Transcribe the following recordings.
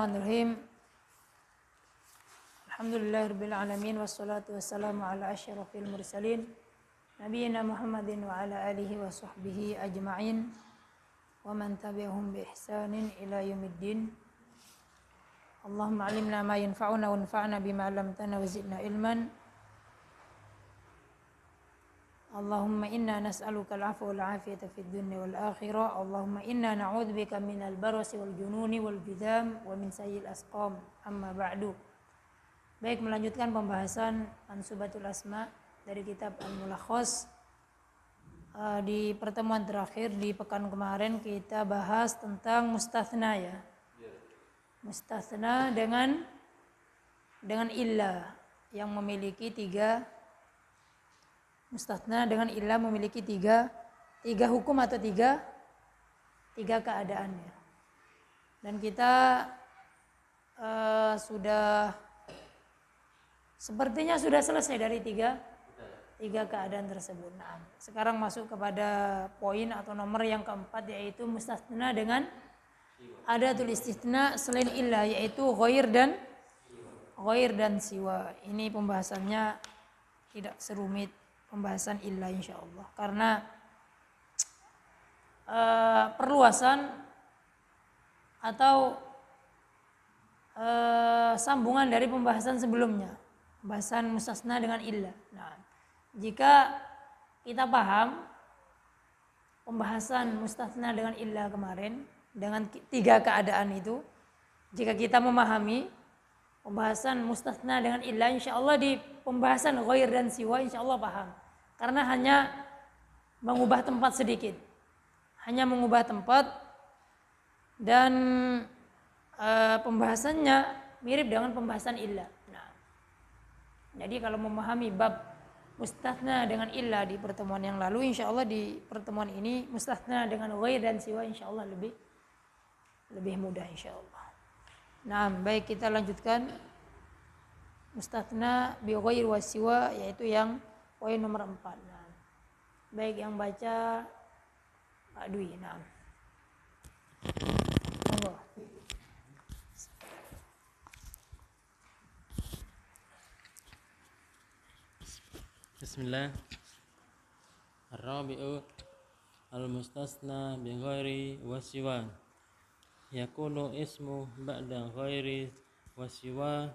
Bismillahirrahmanirrahim. Alhamdulillahirabbil alamin wassalatu wassalamu ala asyrafil mursalin nabiyina Muhammadin wa ala alihi wa sahbihi ajma'in wa man tabi'ahum bi ihsanin ila yaumiddin. Allahumma 'allimna ma yanfa'una wanfa'na bima 'allamtana wa zidna ilman. Allahumma inna nas'aluka al-'afwa wal 'afiyata fid dunya wal akhirah. Allahumma inna na'udzubika minal barasi wal jununi wal judam wa min sayyi'il asqam. Amma ba'du. Baik, melanjutkan pembahasan Mansubatul Asma dari kitab Al-Mulakhas. Di pertemuan terakhir di pekan kemarin kita bahas tentang mustatsna ya. Mustatsna dengan illah yang memiliki mustatsna dengan illah memiliki tiga hukum atau tiga keadaan ya. Dan kita sepertinya sudah selesai dari tiga keadaan tersebut. Nah, sekarang masuk kepada poin atau nomor yang keempat, yaitu mustatsna dengan adatul istitsna selain illah, yaitu ghair dan siwa. Ini pembahasannya tidak serumit pembahasan illah insyaallah, karena perluasan atau sambungan dari pembahasan sebelumnya, pembahasan mustatsna dengan illah. Nah, jika kita paham pembahasan mustatsna dengan illah kemarin dengan tiga keadaan itu, jika kita memahami pembahasan mustatsna dengan illah, insyaallah di pembahasan ghair dan siwa insyaallah paham. Karena hanya mengubah tempat sedikit, dan pembahasannya mirip dengan pembahasan illah. Nah, jadi kalau memahami bab mustatsna dengan illah di pertemuan yang lalu, insyaallah di pertemuan ini mustatsna dengan ghair dan siwa insyaallah lebih mudah insyaallah. Nah, baik, kita lanjutkan mustatsna bi ghair wa siwa, yaitu yang poin nomor 4. Nah, baik, yang baca Pak Dwi. Nah, monggo. Bismillah. Ar-rabi'u al-mustatsna bi ghairi wa siwa. Yakunu ismu ba'da ghairi wa siwa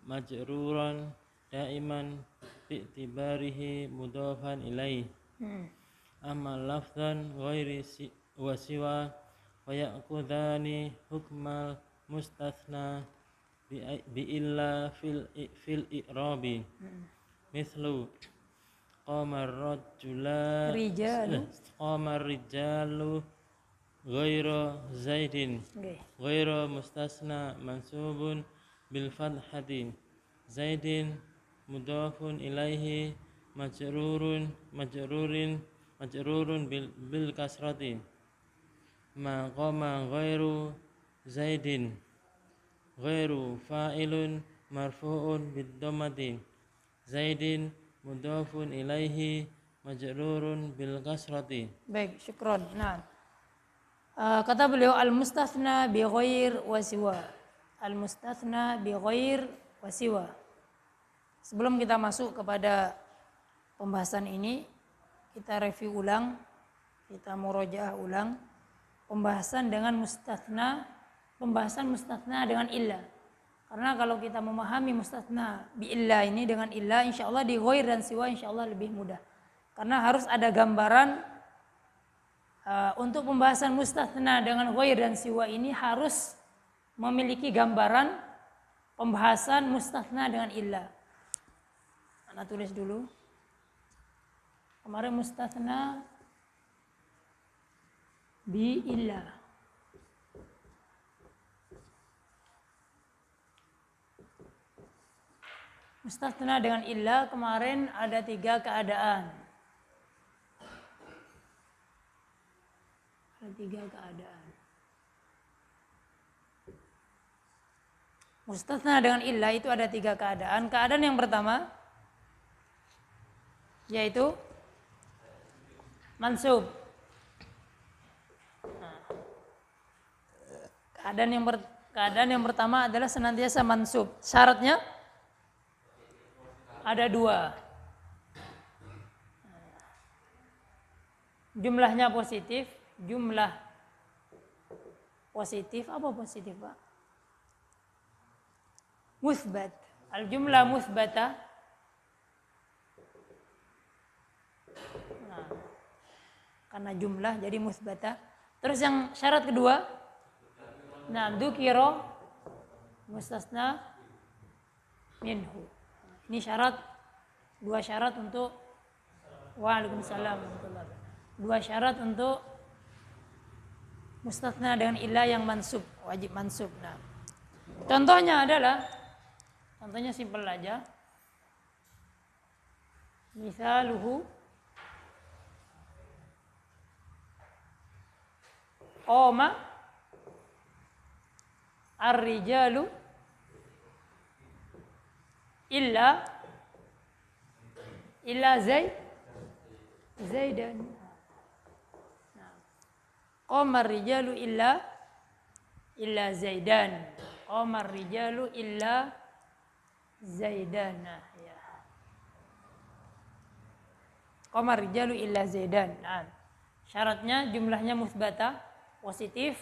majruran daiman bi'tibarihi mudhafan ilaih. Amma lafzan ghairi wa siwa wa ya'khudhani hukmal mustatsna bi illa fil i'rabi. Mithlu qamar rijalu ghairu zaidin. Ghairu mustatsna mansubun bil fathati. Zaidin mudhafun ilaihi majrurun bil kasrati. Ma qama ghairu zaidin ghairu fa'ilun marfu'un bid dhammati. Zaidin mudhafun ilaihi majrurun bil kasrati. Baik, syukron. Nah, kata beliau al-mustatsna bi ghair wa siwa. Al-mustatsna bi ghair wa siwa. Sebelum kita masuk kepada pembahasan ini, kita review ulang, kita murojaah ulang pembahasan mustatsna dengan illah. Karena kalau kita memahami mustatsna bi illah ini dengan illah, insyaallah di ghair dan siwa insyaallah lebih mudah. Karena harus ada gambaran untuk pembahasan mustatsna dengan ghair dan siwa ini, harus memiliki gambaran pembahasan mustatsna dengan illah. Ana tulis dulu. Kemarin mustatsna bi illah. Mustatsna dengan illah kemarin ada tiga keadaan. Mustatsna dengan illah itu ada tiga keadaan. Keadaan yang pertama yaitu mansub. Keadaan yang pertama adalah senantiasa mansub. Syaratnya ada 2. Jumlahnya positif. Jumlah positif. Apa positif, Pak? Musbat. Al-jumlah musbata. Nah, karena jumlah jadi musbata. Terus yang syarat kedua, nah, dzukira mustasna minhu. Ini syarat, 2 syarat untuk Waalaikumsalam. 2 syarat untuk mustasna dengan ilah yang mansub, wajib mansub. Nah, contohnya adalah, contohnya simpel aja. Misaluhu qama ar-rijalu illa Zaidan. Qama ar-rijalu illa Zaidan. Qama ar-rijalu illa Zaidan. Ya. Qama ar-rijalu illa Zaidan. Nah, syaratnya jumlahnya musbata, positif.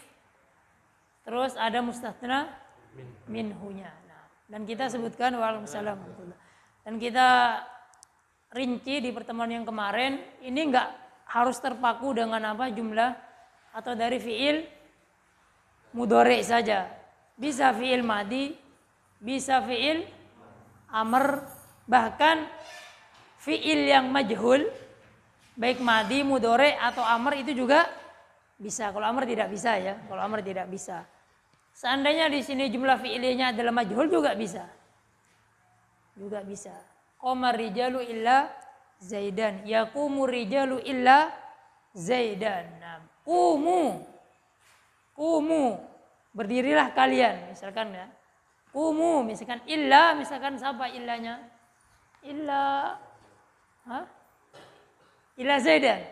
Terus ada mustatsna minhunya. Nah, dan kita sebutkan waalaikumsalam. Dan kita rinci di pertemuan yang kemarin, ini enggak harus terpaku dengan apa jumlah atau dari fiil mudhari saja. Bisa fiil madi, bisa fiil amr, bahkan fiil yang majhul, baik madi, mudhari atau amr itu juga bisa. Kalau amr tidak bisa ya, kalau amr tidak bisa. Seandainya di sini jumlah fiilnya adalah majhul juga bisa. Juga bisa. Qamar rijalu illa Zaidan. Yaqumu rijalu illa Zaidan. Nah, Qumu. Berdirilah kalian, misalkan ya. Qumu, misalkan illa, misalkan siapa illanya? Illa Zaidan.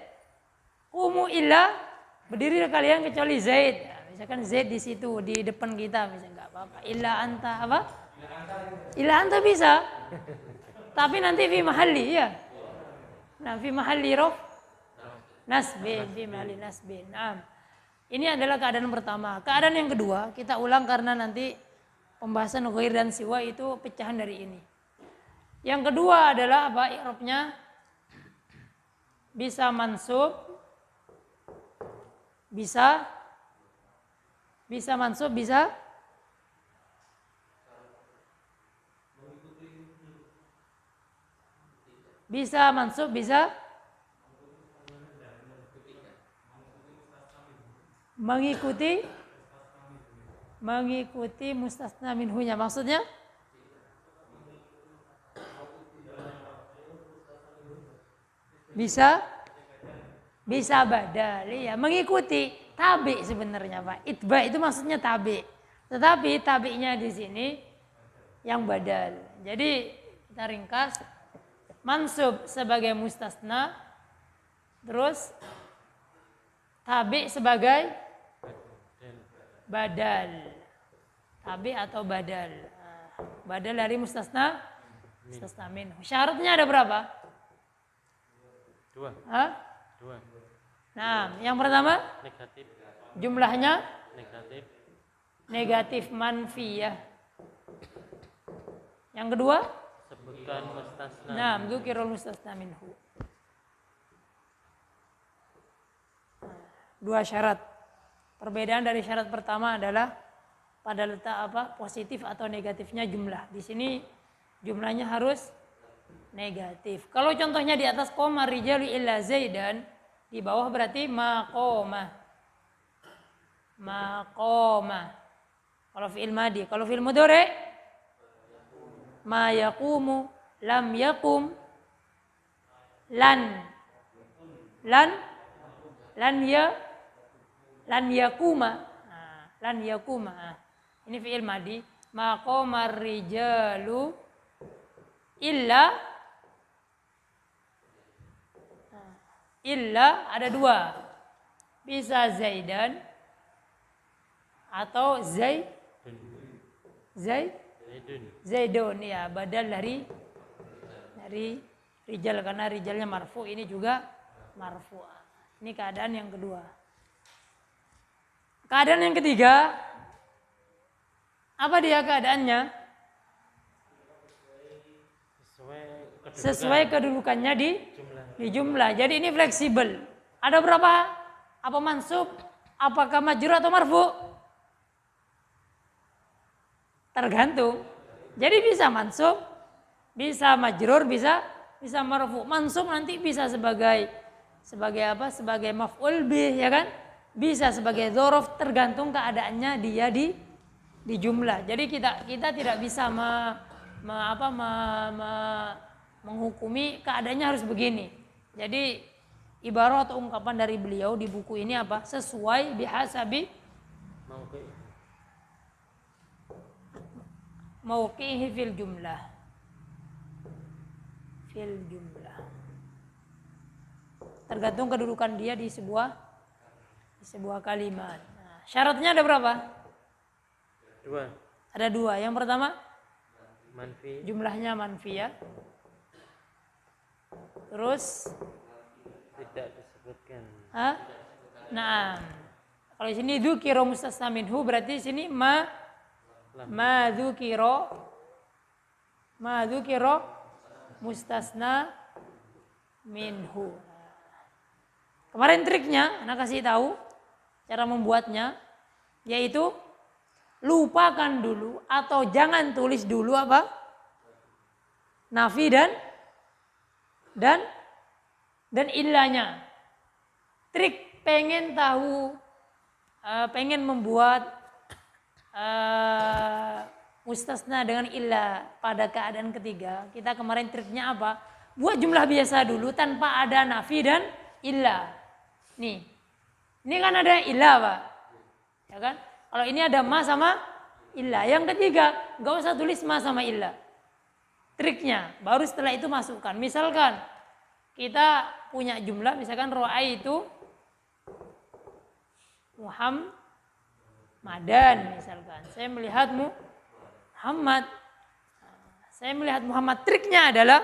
Qumu illa, berdirilah kalian kecuali Zaid. Nah, misalkan Zaid di situ di depan kita, misalkan enggak apa-apa. Illa anta apa? Illa anta bisa. Tapi nanti fi mahalli ya. Nah, fi mahalli raf nasbin, fi mahalli nasbin. Nah, ini adalah keadaan pertama. Keadaan yang kedua, kita ulang karena nanti pembahasan ghair dan siwa itu pecahan dari ini. Yang kedua adalah apa? I'rabnya bisa mansub, bisa mansub, bisa mansub, bisa mengikuti mustasna minhunya. Maksudnya bisa badal ya, mengikuti tabi sebenarnya Pak. Itba itu maksudnya tabi. Tetapi tabi'nya di sini yang badal. Jadi kita ringkas, mansub sebagai mustasna, terus tabi sebagai badal. Tabi atau badal. Badal dari mustasna minhu. Syaratnya ada berapa? 2. Nah, yang pertama negatif. Jumlahnya Negatif. Manfi ya. Yang kedua Sebutkan mustasna. Nah, dzukirul mustasna minhu. 2 syarat. Perbedaan dari syarat pertama adalah pada letak apa? Positif atau negatifnya jumlah. Di sini jumlahnya harus negatif. Kalau contohnya di atas qoma rijalu illa Zaidan, di bawah berarti maqoma. Kalau fi'il madi, kalau fi'il mudhari ma yaqumu, lam yaqum, lan yakuma. Lan yakuma. Ini fi'il madi. Maqamar rijalu illa ada 2. Bisa Zaidan atau Zaidun. Zaidun ya, badal dari rijal karena rijalnya marfu, ini juga marfu. Ini keadaan yang kedua. Keadaan yang ketiga, apa dia keadaannya? Sesuai kedudukannya di jumlah. Jadi ini fleksibel. Ada berapa? Apa mansub? Apakah majrur atau marfu? Tergantung. Jadi bisa mansub, bisa majrur, bisa marfu. Mansub nanti bisa sebagai apa? Sebagai maf'ul bih, ya kan? Bisa sebagai dzaraf, tergantung keadaannya dia di jumlah. Jadi kita tidak bisa menghukumi keadaannya harus begini. Jadi ibarat atau ungkapan dari beliau di buku ini apa? Sesuai bihasabi mauqihi fil jumlah. Tergantung kedudukan dia di sebuah kalimat. Nah, syaratnya ada berapa? 2. Ada 2. Yang pertama Manfi. jumlahnya manfi ya. Terus Tidak disebutkan. Nah, kalau di sini dzukira mustasna minhu, berarti di sini ma dzukira mustasna minhu. Kemarin triknya anak kasih tahu cara membuatnya, yaitu lupakan dulu atau jangan tulis dulu apa? Nafi dan illanya. Trik pengen tahu, pengen membuat mustasna dengan illah pada keadaan ketiga. Kita kemarin triknya apa? Buat jumlah biasa dulu tanpa ada nafi dan illah. Nih, ini kan ada illah, Pak. Ya kan? Kalau ini ada ma sama illah. Yang ketiga, nggak usah tulis ma sama illah. Triknya, baru setelah itu masukkan. Misalkan kita punya jumlah, misalkan ra'aitu Muhammadan, misalkan. Saya melihat Muhammad. Saya melihat Muhammad. Triknya adalah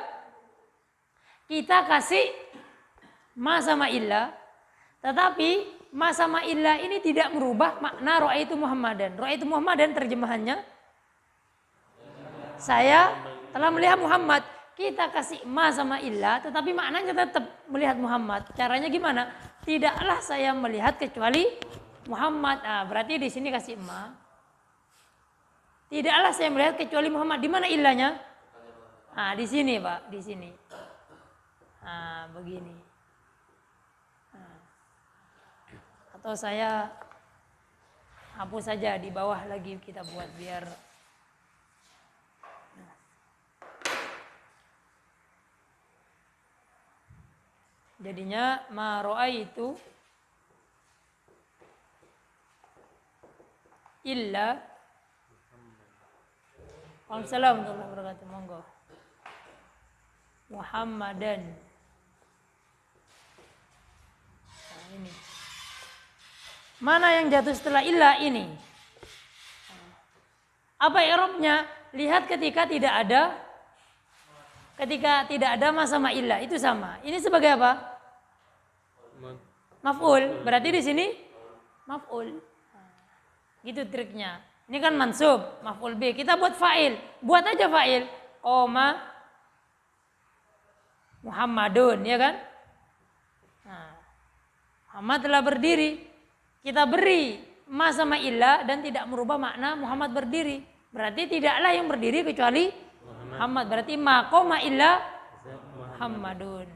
kita kasih ma sama illah, tetapi ma sama illah ini tidak merubah makna ra'aitu Muhammadan. Ra'aitu Muhammadan terjemahannya saya telah melihat Muhammad. Kita kasih ma sama illah, tetapi maknanya tetap melihat Muhammad. Caranya gimana? Tidaklah saya melihat kecuali Muhammad. Nah, berarti di sini kasih ma. Tidaklah saya melihat kecuali Muhammad. Di mana illahnya? Nah, di sini, Pak, di sini. Nah, begini. Nah. Atau saya hapus saja di bawah lagi kita buat biar jadinya ma ra'aitu illa Waalaikumsalam warahmatullahi wabarakatuh. Monggo. Muhammadan. Nah, ini. Mana yang jatuh setelah illa ini? Apa i'rabnya? Lihat ketika tidak ada ma sama illa, itu sama. Ini sebagai apa? Maf'ul. Berarti di sini maf'ul. Gitu triknya. Ini kan mansub, maf'ul bih. Kita buat fa'il. Buat aja fa'il. Qoma Muhammadun, ya kan? Nah, Muhammad telah berdiri. Kita beri ma sama illa dan tidak merubah makna Muhammad berdiri. Berarti tidaklah yang berdiri kecuali Muhammad. Berarti ma qoma illa Muhammadun.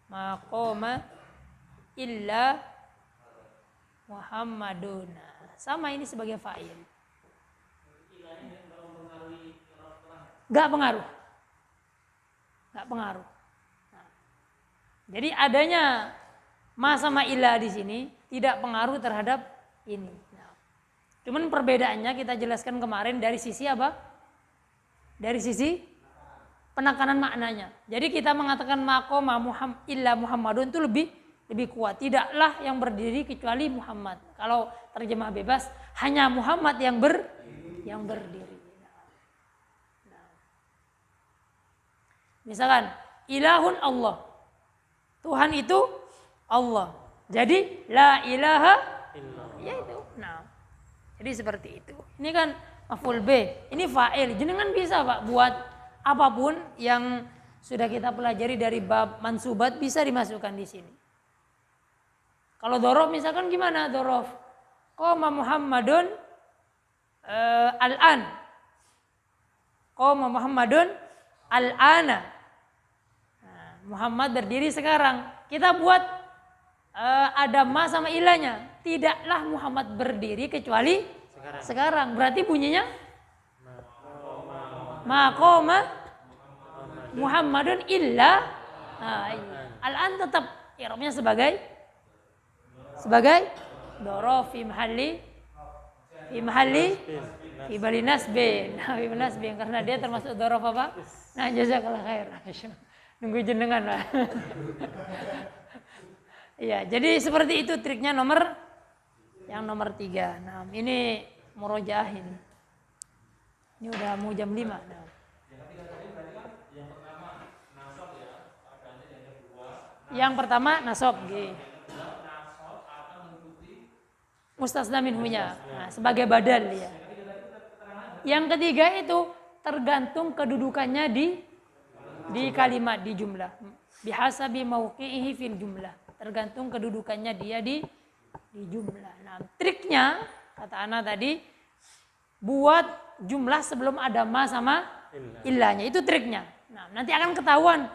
Ma qoma illa Muhammadun. Sama ini sebagai fa'il. Gak pengaruh. Gak pengaruh. Nah, jadi adanya ma sama illa di sini tidak pengaruh terhadap ini. Nah, cuman perbedaannya kita jelaskan kemarin dari sisi apa? Dari sisi penekanan maknanya. Jadi kita mengatakan ma qoma illa Muhammadun itu lebih lebih kuat. Tidaklah yang berdiri kecuali Muhammad. Kalau terjemah bebas, hanya Muhammad yang berdiri. Nah. Misalkan ilahun Allah. Tuhan itu Allah. Jadi la ilaha ya itu. Nah. Jadi seperti itu. Ini kan maf'ul bih. Ini fa'il. Jenengan bisa Pak buat apapun yang sudah kita pelajari dari bab mansubat bisa dimasukkan di sini. Kalau dorof misalkan gimana dorof? Qoma Muhammadun al-an. Qoma Muhammadun al-ana. Nah, Muhammad berdiri sekarang. Kita buat ada ma sama ilahnya. Tidaklah Muhammad berdiri kecuali sekarang. Berarti bunyinya ma qoma Muhammadun illa. Nah, al-an tetap i'rabnya sebagai dorof fi mahalli fi bali nasbin. Nah, fi nasbin karena dia termasuk dorof apa? Nah, jazakallah khair. Nunggu jenengan lah. Ya, jadi seperti itu triknya nomor 3. Nah, ini murojaah ini. Ini udah mau jam 5. Nah. Yang pertama nasab, mustasna minhunya, nah, sebagai badal ya. Yang ketiga itu tergantung kedudukannya di kalimat, di jumlah. Bihasabi mauqi'ihi fil jumlah. Tergantung kedudukannya dia di jumlah. Nah, triknya kata Ana tadi buat jumlah sebelum ada ma sama illahnya. Itu triknya. Nah, nanti akan ketahuan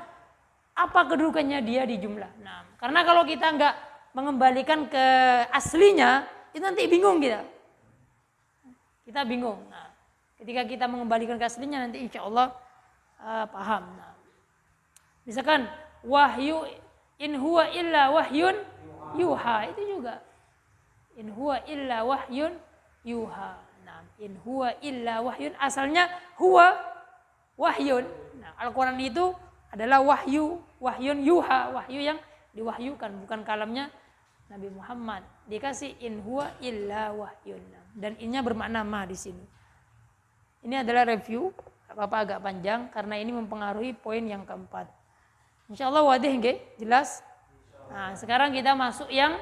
apa kedudukannya dia di jumlah. Nah, karena kalau kita nggak mengembalikan ke aslinya, itu nanti bingung kita. Kita bingung. Nah, ketika kita mengembalikan ke aslinya nanti insya Allah paham. Nah, misalkan wahyu in huwa illa wahyun yuha, itu juga in huwa illa wahyun yuha. Nah, in huwa illa wahyun asalnya huwa wahyun. Nah, Al-Qur'an itu adalah wahyun yuha, wahyu yang diwahyukan, bukan kalamnya Nabi Muhammad. Dikasih in huwa illa wahyun. Dan innya bermakna ma di sini. Ini adalah review, apa agak panjang karena ini mempengaruhi poin yang keempat. Insyaallah wadih nggih, jelas. Nah, sekarang kita masuk yang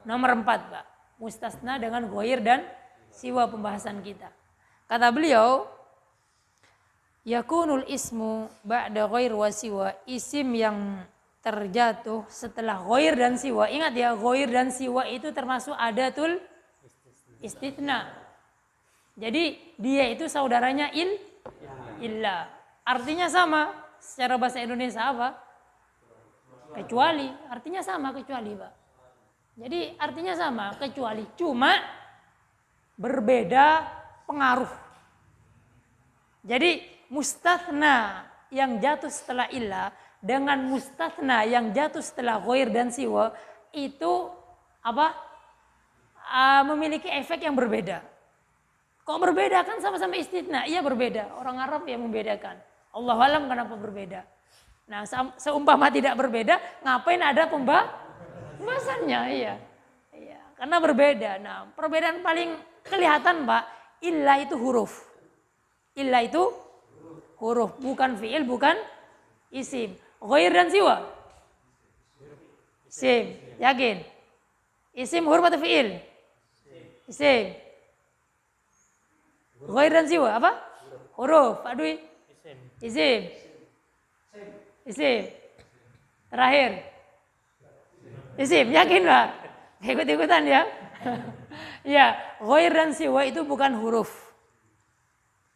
nomor 4, Pak. Mustasna dengan ghair dan siwa pembahasan kita. Kata beliau, yakunul ismu ba'da ghair wa siwa, isim yang terjatuh setelah ghair dan siwa. Ingat ya, ghair dan siwa itu termasuk adatul istitsna. Jadi dia itu saudaranya illa. Artinya sama. Secara bahasa Indonesia apa? Kecuali. Artinya sama kecuali, Pak. Jadi artinya sama kecuali. Cuma berbeda pengaruh. Jadi mustatsna yang jatuh setelah illa dengan mustatsna yang jatuh setelah ghair dan siwa itu apa? Memiliki efek yang berbeda. Kok berbeda? Kan sama-sama istitsna. Iya berbeda. Orang Arab yang membedakan. Allahu alam kenapa berbeda. Nah, seumpama tidak berbeda, ngapain ada pembahasannya? Iya. Karena berbeda. Nah, perbedaan paling kelihatan, Pak, illa itu huruf. Illa itu huruf, bukan fiil, bukan isim. Ghair dan siwa? Isim. Yakin? Isim huruf atau fiil? Isim. Ghair dan siwa apa? Huruf. Pak Dwi? Isim. Terakhir. Isim. Yakin, Pak? Ikut-ikutan ya. Ya, ghair dan siwa itu bukan huruf.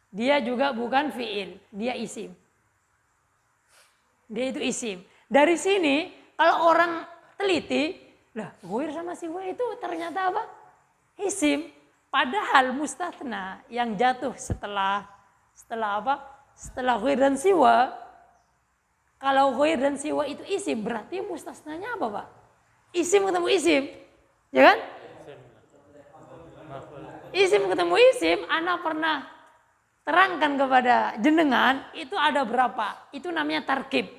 Dia juga bukan fiil, dia isim. Dia itu isim. Dari sini kalau orang teliti, lah ghair sama siwa itu ternyata apa? Isim. Padahal mustatsna yang jatuh setelah apa? Setelah ghair dan siwa. Kalau ghair dan siwa itu isim, berarti mustasnanya apa, Pak? Isim ketemu isim. Ya kan? Isim ketemu isim, ana pernah terangkan kepada jenengan, itu ada berapa? Itu namanya tarkib.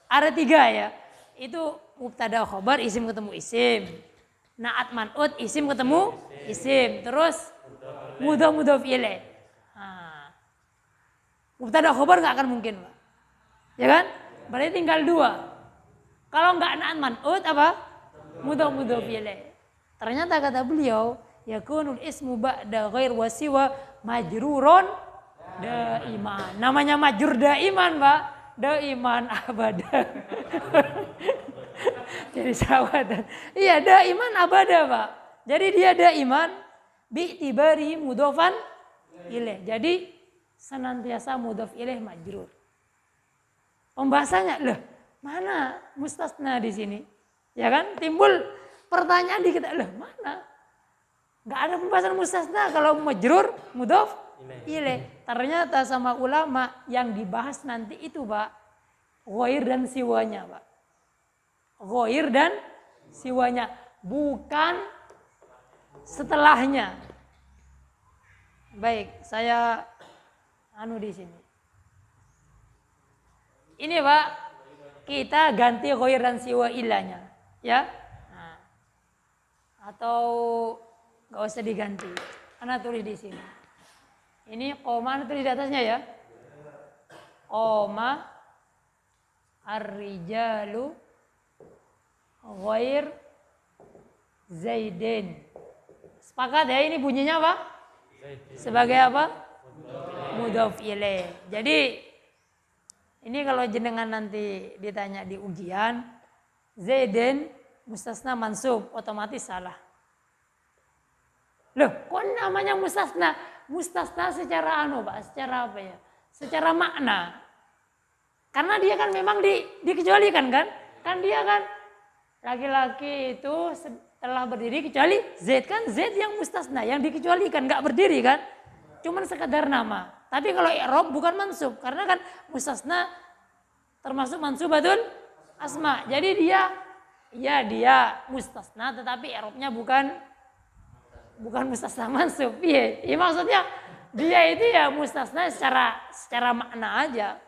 Ada 3 ya. Itu mubtada khobar, isim ketemu isim. Naat man'ut, isim ketemu isim. Terus mudhof ilaih. Nah, mubtada khobar nggak akan mungkin, Pak. Ya kan? Berarti tinggal 2. Kalau nggak naat man'ut apa? Mudhof ilaih. Ternyata kata beliau, yakunul ismu ba'da ghair wa siwa majrurun daiman. Namanya majrur daiman, Pak. Daiman abada. Jadi sahabat. Iya, daiman abada, Pak. Jadi dia daiman bi'tibari mudhofan ilaih. Jadi senantiasa mudhof ilaih majrur. Pembahasannya, loh, mana mustasna di sini? Ya kan? Timbul pertanyaan di kita, loh, mana? Enggak ada pembahasan mustasna kalau majrur mudhof ilaih. Ternyata sama ulama yang dibahas nanti itu, Pak, ghair dan siwanya, Pak. Ghair dan siwanya, bukan setelahnya. Baik, saya di sini. Ini, Pak, kita ganti ghair dan siwa ilahnya, ya. Nah, atau nggak usah diganti. Ana tulis di sini. Ini koma, ana tulis di atasnya ya. Koma ar-rijalu ghair Zaidin. Sepakat ya, ini bunyinya apa? Sebagai apa? Mudhof ilaih. Jadi ini kalau jenengan nanti ditanya di ujian, Zaidin mustasna mansub, otomatis salah. Loh, kok namanya mustasna? Mustasna secara Pak, secara apa ya? Secara makna. Karena dia kan memang dikecualikan kan? Kan dia kan laki-laki itu setelah berdiri kecuali Z kan, Z yang mustasna, yang dikecualikan, nggak berdiri kan? Cuman sekedar nama. Tapi kalau i'rab bukan mansub, karena kan mustasna termasuk mansubatun asma. Jadi dia mustasna, tetapi i'rabnya bukan mustasna mansub. Iya, maksudnya dia itu ya mustasna secara makna aja.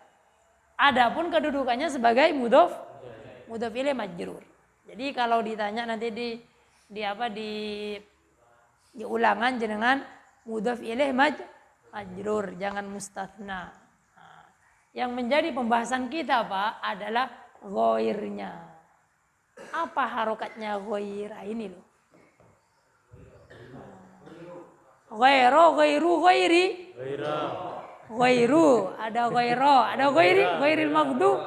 Adapun kedudukannya sebagai mudhof ilaih majrur. Jadi kalau ditanya nanti di ulangan jenengan mudhof ilaih majrur, jangan mustatsna. Nah, yang menjadi pembahasan kita, Pak, adalah ghairnya. Apa harokatnya ghair? Ini loh. Ghairu, ghairi. Ghairu, ada ghairo, ada ghairil maghdub.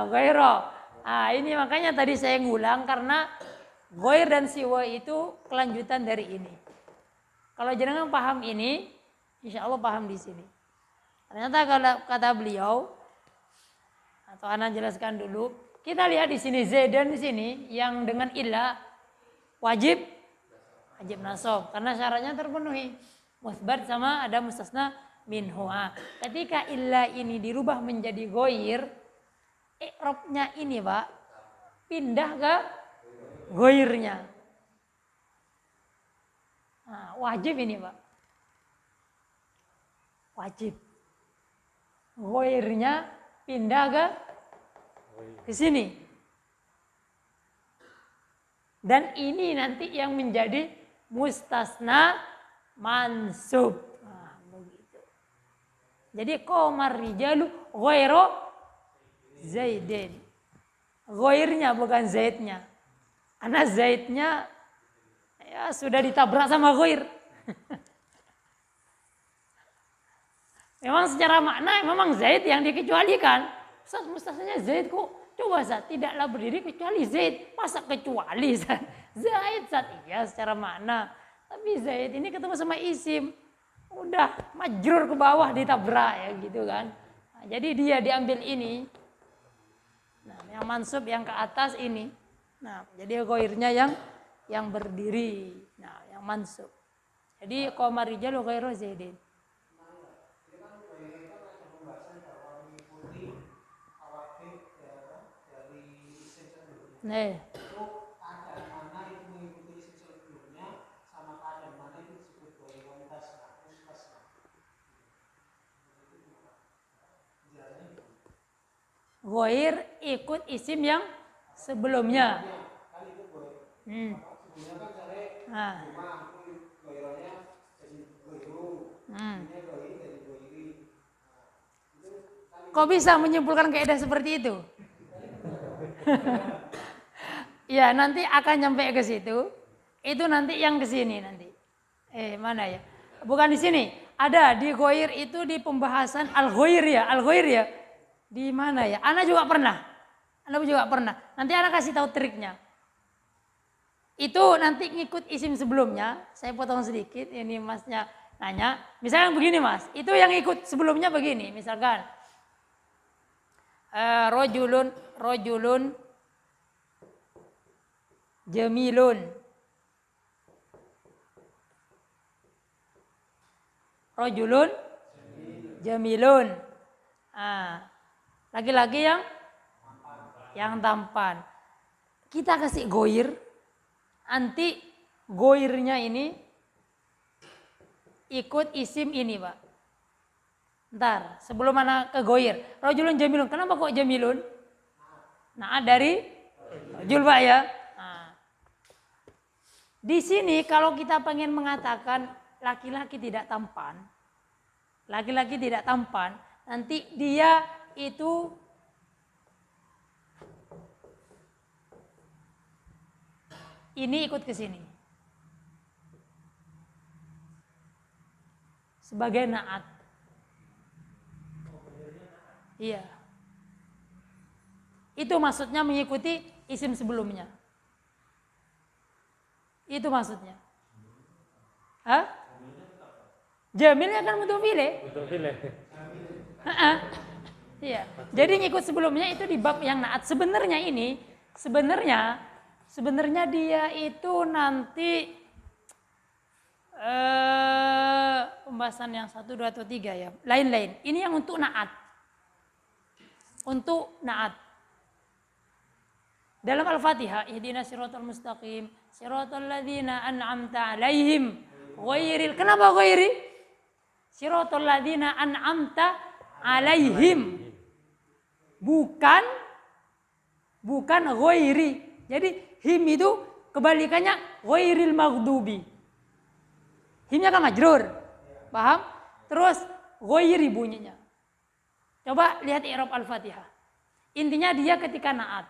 Ghairo. Ini makanya tadi saya ngulang karena ghair dan siwa itu kelanjutan dari ini. Kalau jenengan paham ini, insya Allah paham di sini. Ternyata kalau kata beliau, atau ana jelaskan dulu, kita lihat di sini Zaidan di sini yang dengan illah wajib nasab karena syaratnya terpenuhi. Musbat sama ada mustasna minhu. Ketika illah ini dirubah menjadi ghair, i'rabnya ini, Pak, pindah ke ghairnya. Nah, wajib ini, Pak. Wajib. Ghairnya pindah ke sini. Dan ini nanti yang menjadi mustasna mansub. Nah, begitu. Jadi qamar rijalu ghairu Zaidin. Ghairnya bukan Zaidnya. Karena Zaidnya ya sudah ditabrak sama ghair. Memang secara makna memang Zaid yang dikecualikan. Ustaz, mustasnanya Zaid kok. Coba Ustaz, tidaklah berdiri kecuali Zaid. Masa kecuali Ustaz? Zaid Ustaz, iya secara makna. Tapi Zaid ini ketemu sama isim. Udah majrur ke bawah ditabrak ya gitu kan. Nah, jadi dia diambil ini. Nah, yang mansub yang ke atas ini. Nah, jadi ghairnya yang berdiri. Nah, yang mansub. Jadi qamar rijalu ghairu Zaidin. Nah, Ghair ikut isim yang sebelumnya. Nah. Kok bisa menyimpulkan kaidah seperti itu? Ya, nanti akan nyampe ke situ. Itu nanti yang ke sini nanti. Mana ya? Bukan di sini. Ada di ghair itu di pembahasan al-ghair ya, al-ghair ya. Di mana ya? Ana juga pernah. Nanti ana kasih tahu triknya. Itu nanti ngikut isim sebelumnya. Saya potong sedikit. Ini masnya nanya. Misalkan begini mas. Itu yang ikut sebelumnya begini. Misalkan. Rojulun jamilun. Rojulun jamilun. Laki-laki yang tampan. Kita kasih ghair. Nanti ghairnya ini ikut isim ini, Pak. Ntar, sebelum mana ke ghair. Rajulun jamilun. Kenapa kok jamilun? Nah, dari rajul, Pak ya. Nah. Di sini kalau kita pengen mengatakan laki-laki tidak tampan. Laki-laki tidak tampan, nanti dia itu ini ikut ke sini. Sebagai naat. Iya. Itu maksudnya mengikuti isim sebelumnya. Itu maksudnya. Hah? Jamilnya kan mudhofile. Iya. Jadi ngikut sebelumnya itu di bab yang naat. Sebenarnya ini, sebenarnya dia itu nanti pembahasan yang 1, 2, atau 3 ya. Lain-lain. Ini yang untuk naat. Untuk naat. Dalam Al-Fatihah, ihdinas siratal mustaqim, siratal ladzina an'amta 'alaihim ghairil. Kenapa ghairi? Siratal ladzina an'amta 'alaihim. Bukan ghairi. Jadi him itu kebalikannya ghairil maghdubi. Himnya kan majrur. Paham? Terus ghairi bunyinya. Coba lihat i'rab Al-Fatihah. Intinya dia ketika naat.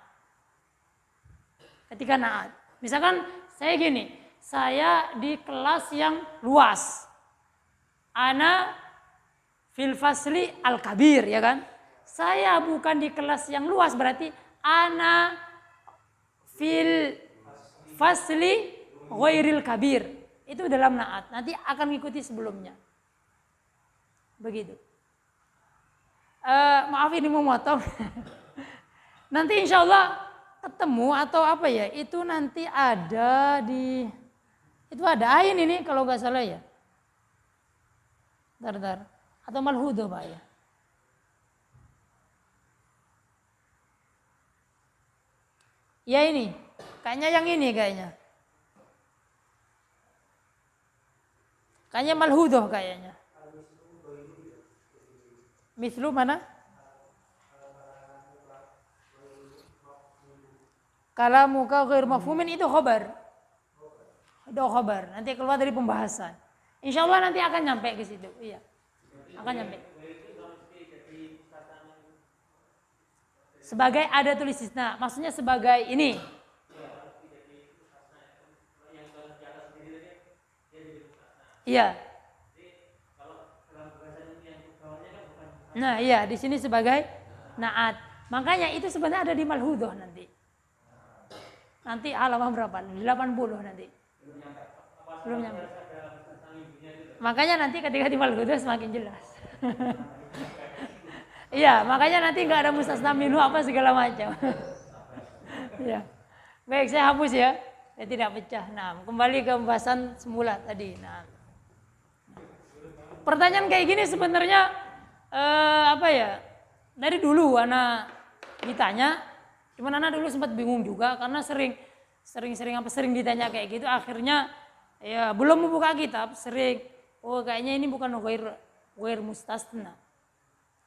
Misalkan saya gini, saya di kelas yang luas. Ana fil fasli al-kabir, ya kan? Saya bukan di kelas yang luas, berarti ana fil fasli ghairil kabir. Itu dalam naat. Nanti akan mengikuti sebelumnya. Begitu. Maaf ini mau motong. Nanti insya Allah ketemu atau apa ya? Itu nanti ada di, itu ada ain ini kalau nggak salah ya. Dar. Atau malhudo Pak ya. Ya ini, kayaknya yang ini kayaknya. Kayaknya malhudo kayaknya. Mislu mana? Kalamuka ghair mafhumin itu khabar. Itu khabar. Nanti keluar dari pembahasan. Insya Allah nanti akan nyampe ke situ. Iya. Akan nyampe. Sebagai ada tulis istisna. Maksudnya sebagai ini. Iya. Nah iya di sini sebagai naat. Makanya itu sebenarnya ada di malhudoh nanti. Nanti halaman berapa? 80 nanti. Belum nyampe. Makanya nanti ketika di malhudoh semakin jelas. Iya makanya nanti nggak ada mustasna minhu apa segala macam. Iya. Baik saya hapus ya. Saya tidak pecah. Nah kembali ke pembahasan semula tadi. Nah pertanyaan kayak gini sebenarnya apa ya, dari dulu anak ditanya, cuman anak dulu sempat bingung juga karena sering ditanya kayak gitu, akhirnya ya belum membuka kitab sering, oh kayaknya ini bukan ghair mustasna,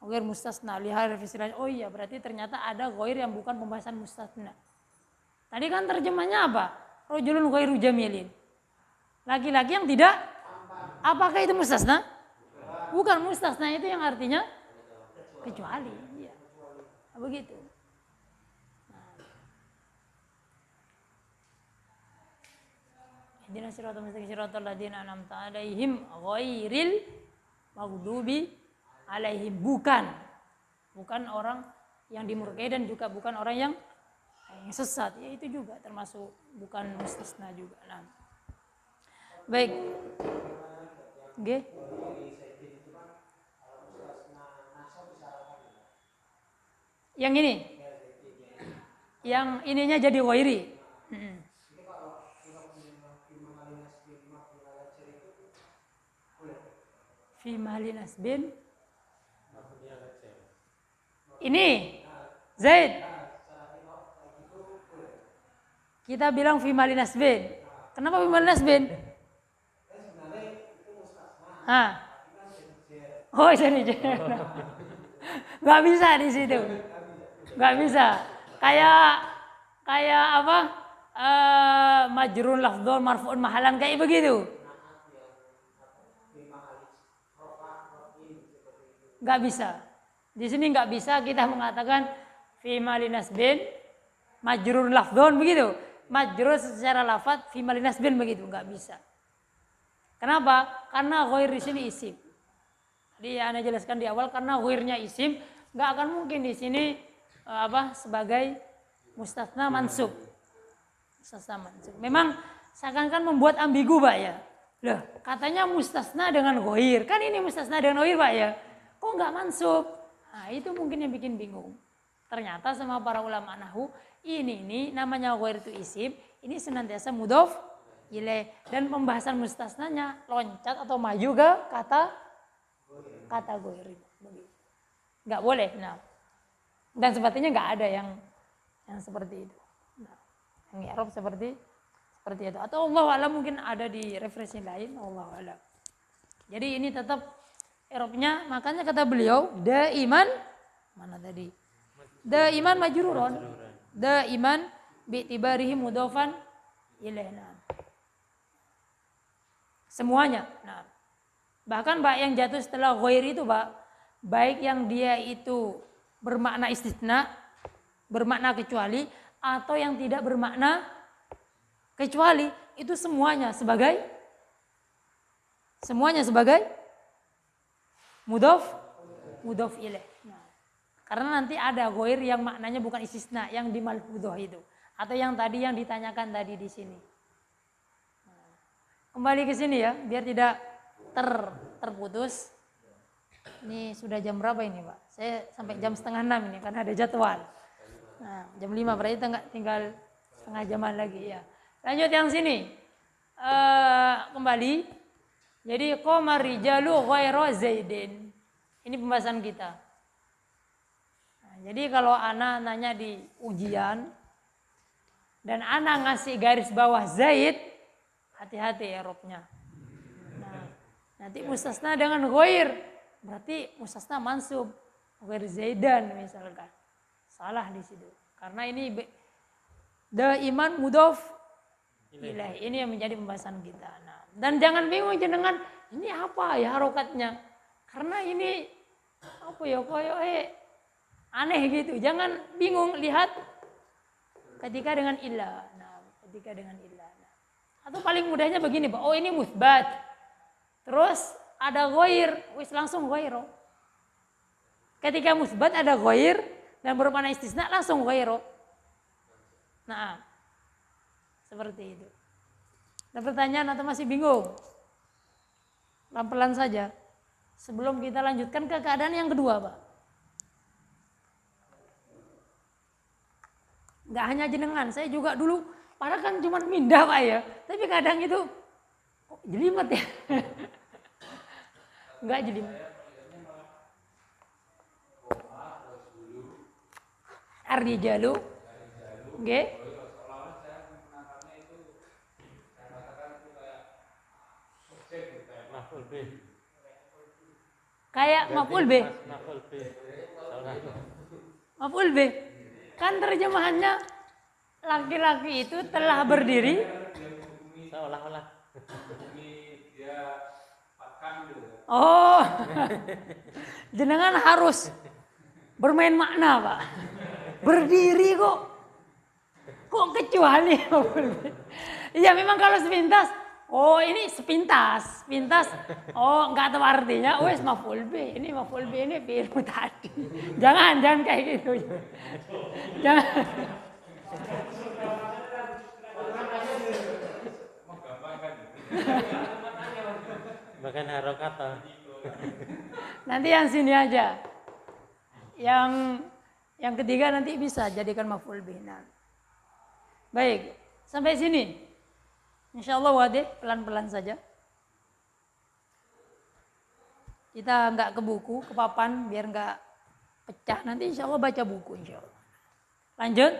Ghair mustasna, lihat revisi lain. Oh iya, berarti ternyata ada ghair yang bukan pembahasan mustasna. Tadi kan terjemahnya apa? Rajulun ghairu jamilin. Laki-laki yang tidak, apakah itu mustasna? Bukan, mustasna itu yang artinya kecuali. Iya. Begitu. Ihdina siratal mustaqim siratal ladzina an'amta 'alaihim ghairil maghdubi 'alaihim, bukan orang yang dimurkai dan juga bukan orang yang sesat. Ya itu juga termasuk bukan mustasna juga. Nah. Baik. Oke. Yang ini. Yang ininya jadi ghairi. Fi mahali nasbin. Ini Zaid. Kita bilang fi mahali nasbin. Kenapa fi mahali nasbin? Oh, jadi nggak bisa di situ. Nggak bisa. Kayak apa? Majrun lafdzun marfu'un mahalan kayak begitu. Nggak bisa. Di sini nggak bisa kita mengatakan fi mahali nasbin majrur lafdzun begitu. Majrur secara lafaz fi mahali nasbin begitu, nggak bisa. Kenapa? Karena ghair di sini isim. Jadi Anda jelaskan di awal karena ghairnya isim, nggak akan mungkin di sini sebagai mustasna mansub. Mustasna mansub. Memang seakan-akan membuat ambigu, Pak ya. Loh, katanya mustasna dengan ghair. Kan ini mustasna dengan ghair, Pak ya. Kok nggak mansub? Nah, itu mungkin yang bikin bingung. Ternyata sama para ulama nahwu, ini namanya ghair itu isim, ini senantiasa mudhof ilaih, dan pembahasan mustasnanya loncat atau maju ke kata ghair. Nggak boleh. Nah, dan sepertinya nggak ada yang seperti itu. Nah, yang i'rab seperti itu. Atau Allah alam mungkin ada di referensi lain, Allah alam. Jadi ini tetap i'rabnya, makanya kata beliau daiman mana tadi? Daiman majruron. Daiman bi'tibarihi mudhofan ilaihna. Semuanya. Nah, bahkan Pak yang jatuh setelah ghair itu, Pak, baik yang dia itu bermakna istisna, bermakna kecuali, atau yang tidak bermakna kecuali, itu semuanya sebagai mudhof ilaih. Nah, karena nanti ada ghair yang maknanya bukan istisna, yang di malfudhoh itu, atau yang tadi yang ditanyakan tadi di sini. Nah, kembali ke sini ya, biar tidak terputus. Ini sudah jam berapa ini, Pak? Saya sampai jam 5:30 ini karena ada jadwal. Nah, jam 5 berarti tinggal setengah jaman lagi ya. Lanjut yang sini. Kembali. Jadi qamar rijalu ghairu zaidin. Ini pembahasan kita. Nah, jadi kalau ana nanya di ujian dan ana ngasih garis bawah zaid, hati-hati i'rabnya. Nah, nanti mustasna dengan ghair, berarti mustasna mansub, ghair zaidan misalkan. Salah di situ. Karena ini daiman mudhof ilaih. Ini yang menjadi pembahasan kita. Nah, dan jangan bingung jenengan, ini apa ya harokatnya? Karena ini apa ya koyo aneh gitu. Jangan bingung, lihat ketika dengan illah. Nah, ketika dengan illah. Nah. Atau paling mudahnya begini, Pak. Oh, ini musbat. Terus ada ghair, wis langsung ghairo. Ketika musbat ada ghair dan bermakna istisna langsung ghairo. Nah, seperti itu. Ada pertanyaan atau masih bingung? Pelan-pelan saja. Sebelum kita lanjutkan ke keadaan yang kedua, Pak. Nggak hanya jenengan, saya juga dulu, padahal kan cuma mindah, Pak ya. Tapi kadang itu, kok jelimet ya? Nggak jelimet. Ar-rijalu. Oke. Kayak maf'ul bih. Maf'ul bih. Salah. Maf'ul bih. Kan terjemahannya laki-laki itu telah berdiri. Seolah-olah. Oh. Jenengan harus bermain makna, Pak. Berdiri kok. Kok kecuali maf'ul bih? Iya, memang kalau sepintas. Oh, ini sepintas. Pintas. Oh, enggak tahu artinya. Wes maf'ul bih. Ini maf'ul bih ini fi'il tadi. Jangan kayak gitu. Jangan. Bahkan harokat. Nanti yang sini aja. Yang ketiga nanti bisa jadikan maf'ul bih. Nah. Baik, sampai sini. Insyaallah wadih, pelan-pelan saja. Kita enggak ke buku, ke papan biar enggak pecah. Nanti insyaallah baca buku insyaallah. Lanjut.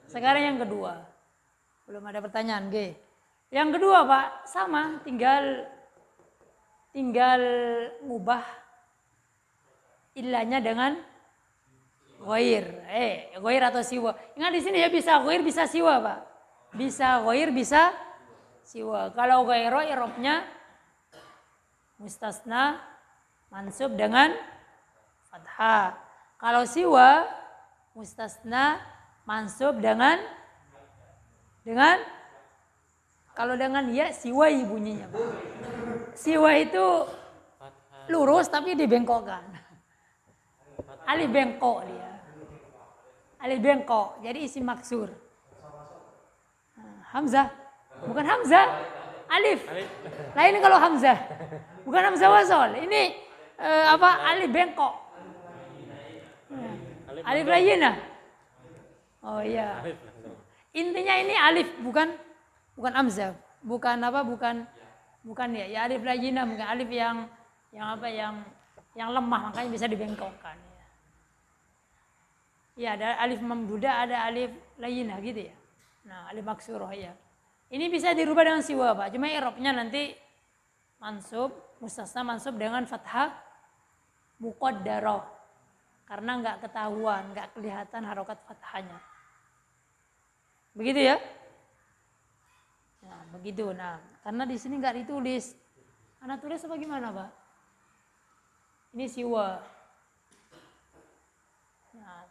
Sekarang yang kedua. Belum ada pertanyaan, G. Yang kedua, Pak, sama, tinggal ngubah ilahnya dengan ghair. Ghair atau siwa. Ingat di sini ya bisa ghair, bisa siwa, Pak. Bisa ghair, bisa siwa. Kalau ghairo i'rabnya mustasna mansub dengan fathah. Kalau siwa mustasna mansub dengan kalau dengan ya siwai bunyinya, Pak. Siwa itu lurus tapi dibengkokkan. Alif bengkok dia. Alif bengkok, jadi isim maksur. Hamzah, bukan Hamzah. Alif. Lain kalau Hamzah. Bukan Hamzah wasol. Ini alif bengkok. Alif layyinah. Oh iya. Intinya ini alif bukan Hamzah. Bukan ya alif layyinah, bukan alif yang lemah, makanya bisa dibengkokkan ya. Ya, ada alif mamdudah, ada alif layyinah gitu ya. Nah, alif maksurah ya. Ini bisa dirubah dengan siwa, Pak. Cuma i'rabnya nanti mansub, mustasna mansub dengan fathah muqaddarah. Karena enggak ketahuan, enggak kelihatan harokat fathahnya. Begitu ya? Nah, begitu. Nah, karena di sini enggak ditulis. Anak tulis apa gimana, Pak? Ini siwa. Nah,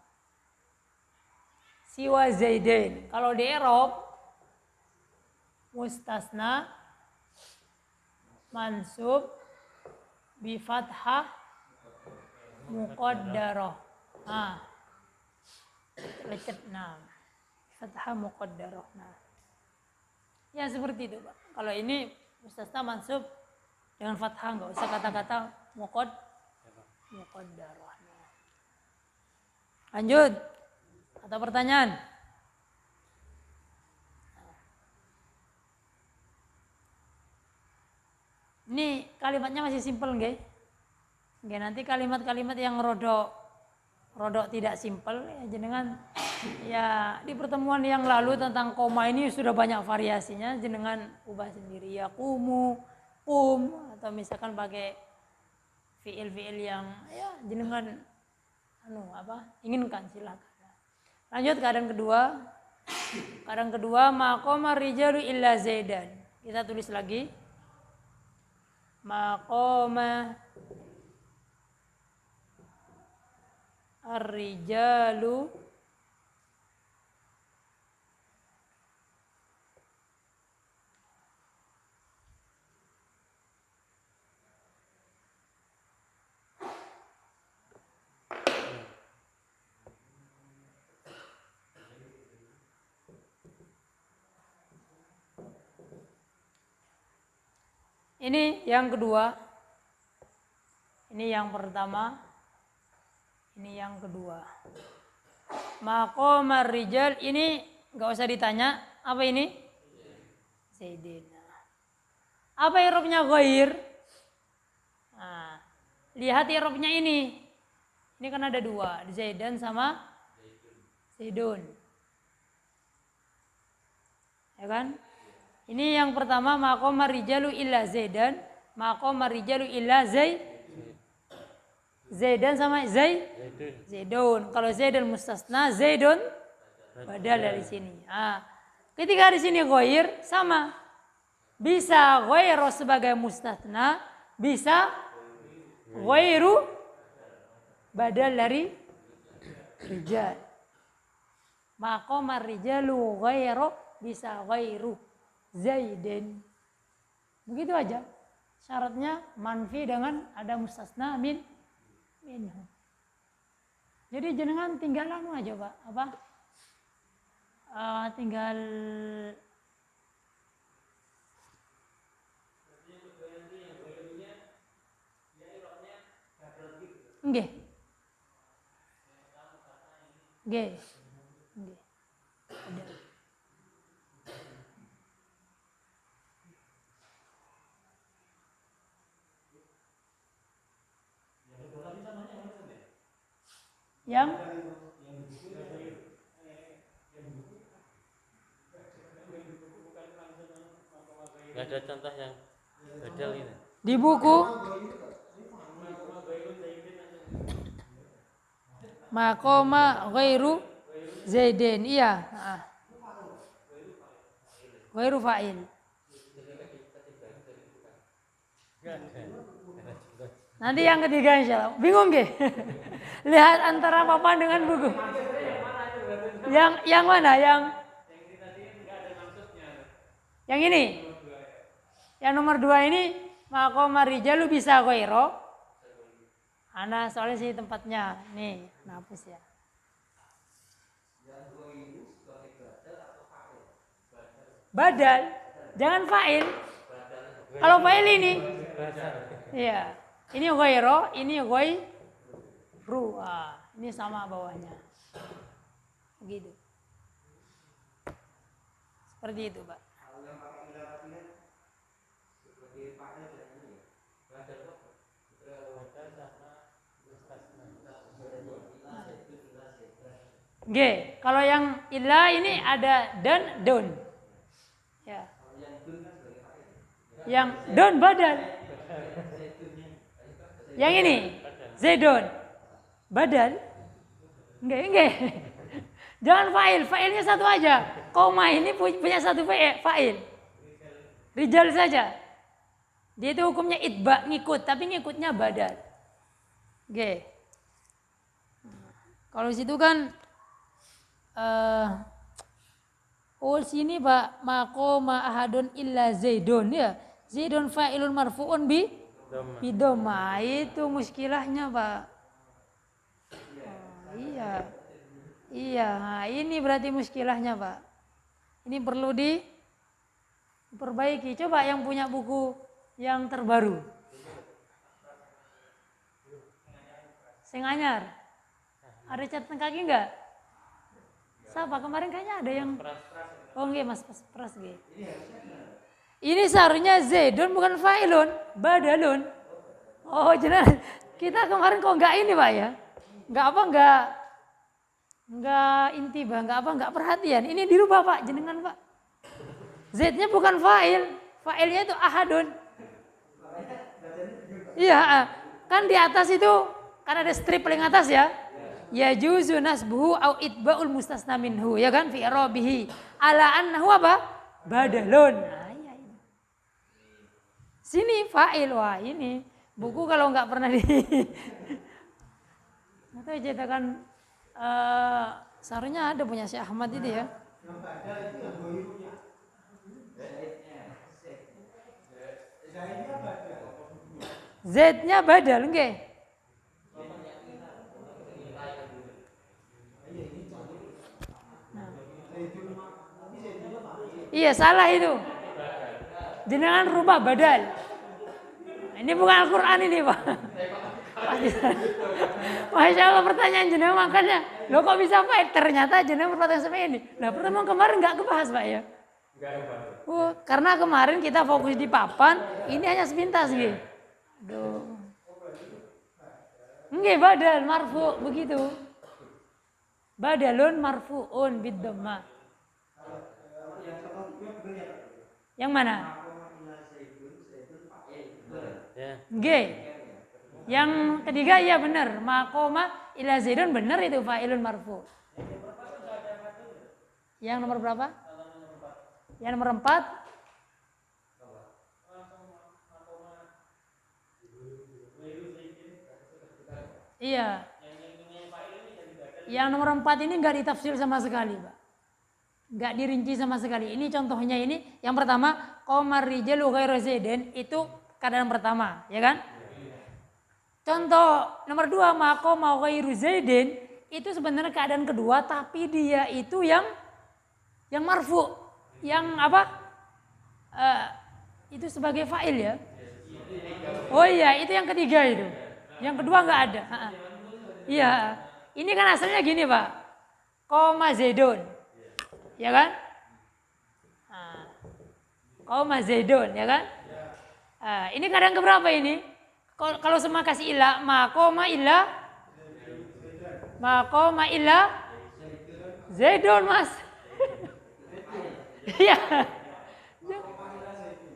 siwa Zaidain. Kalau di i'rab mustasna mansub bi fathah muqaddarah. Lecet. Nah, fathah muqaddarah. Nah. Ya seperti itu, Pak. Kalau ini mustasna mansub dengan fathah, enggak usah kata-kata muqaddarah. Nah. Lanjut. Atau pertanyaan? Ini kalimatnya masih simpel, nggih. Nggih, nanti kalimat-kalimat yang rodok tidak simpel ya jenengan ya di pertemuan yang lalu tentang koma ini sudah banyak variasinya, jenengan ubah sendiri ya qum atau misalkan pakai fiil-fiil yang ya jenengan inginkan silakan. Lanjut keadaan kedua maqama rijalu illa zaidan. Kita tulis lagi. Maqama ar-rijalu ini yang kedua, ini yang pertama, ini yang kedua. Maqamar rijal ini nggak usah ditanya, apa ini? Zaidina. Apa i'rabnya ghair? Nah, lihat i'rabnya ini. Ini kan ada dua, Zaidan sama Zaidun. Ya kan? Ini yang pertama maqamar rijalu illa Zaidan, maqamar rijalu illa Zaidan sama Zaidun. Zaidun. Kalau Zaidun mustasna, Zaidun badal dari sini. Nah, ketika di sini ghair sama. Bisa ghairu sebagai mustasna, bisa ghairu badal dari rijal. Maqamar rijalu ghairu bisa ghairu Zaidin. Begitu aja. Syaratnya manfi dengan ada mustasna minhu. Jadi jenengan tinggal anu aja Pak, apa? Tinggal nggih. Nggih. Nggih. Ada. Yang Nggak ada contoh yang badal ini. di buku maqama ghairu Zaidin, iya. Ghairu fa'il. Nanti yang ketiga insyaallah. Bingung nggih? Lihat antara papan dengan buku. Yang mana? Yang ini. Yang nomor 2 ini maqamar rijalu bisa ghairu. Ana soalnya sini tempatnya. Nih, hapus ya. Badal, jangan fa'il. Kalau fa'il ini, iya. Ini ghairu, ini ghairu. Ini sama bawahnya. Begitu. Seperti itu, Pak. G. Kalau yang illa ini ada dan don. Ya. Yang don badal. Yang ini Zaidun badal. Enggak. Jangan fa'il, fa'ilnya satu aja. Koma ini punya satu fa'il. Rijal saja. Dia itu hukumnya itba, ngikut, tapi ngikutnya badal. Oke. Kalau situ kan sini Pak, maqama ahadun illa Zaidun ya. Zaidun fa'ilun marfu'un bidoma. Itu muskilahnya Pak. Iya. Nah, ini berarti muskilahnya Pak. Ini perlu diperbaiki. Coba yang punya buku yang terbaru. Sing anyar. Ada catatan kaki enggak? Siapa? Kemarin kayaknya ada yang oh nggih Mas pras nggih. Ini seharusnya Zaidun bukan fa'ilun, badalun. Oh, jenengan kita kemarin kok enggak ini Pak ya? Enggak intibah, enggak perhatian. Ini dirubah Pak, jenengan Pak. Z-nya bukan fa'il, fa'ilnya itu ahadun. Iya, kan di atas itu kan ada strip paling atas ya. Ya juzu nasbuhu au itba'ul mustasna minhu, ya kan fi i'rabihi ala annahu apa? Badalun. Nah, iya ini. Sini fa'il, wah ini buku kalau enggak pernah di atau cetakan seharusnya ada punya Syekh Ahmad itu ya. Z-nya badal nggih. Iya salah itu. Jenengan rubah badal. Ini bukan Al-Quran ini Pak. Masya Allah pertanyaan jenengan makanya. Loh kok bisa Pak? Ternyata jenengan pertanyaan seperti ini. Nah pertemuan kemarin nggak kebahas Pak ya. Karena kemarin kita fokus di papan. Ini hanya sepintas gitu. Aduh. Nggih badal marfu begitu. Badalun marfuun bid-dhamma. Yang mana? G. Yang ketiga iya benar. Maqama ila Zaidun benar itu fa'ilun marfu. Yang nomor berapa? Yang nomor 4. Iya. Yang nomor 4 ini nggak ditafsir sama sekali, Pak. Nggak dirinci sama sekali. Ini contohnya ini. Yang pertama, qamar rijalu ghairu zaidin, itu keadaan pertama, ya kan? Contoh nomor 2, maqama ghairu zaidin, itu sebenarnya keadaan kedua, tapi dia itu yang marfu, yang apa? Itu sebagai fa'il ya. Oh iya, itu yang ketiga itu. Yang kedua nggak ada. Iya, ini kan asalnya gini Pak, qama Zaidun, ya kan? Qama Zaidun, ya kan? Ini kadang keberapa ini? Kalau semua kasih ilah, maqama illa Zaidun Mas. Iya,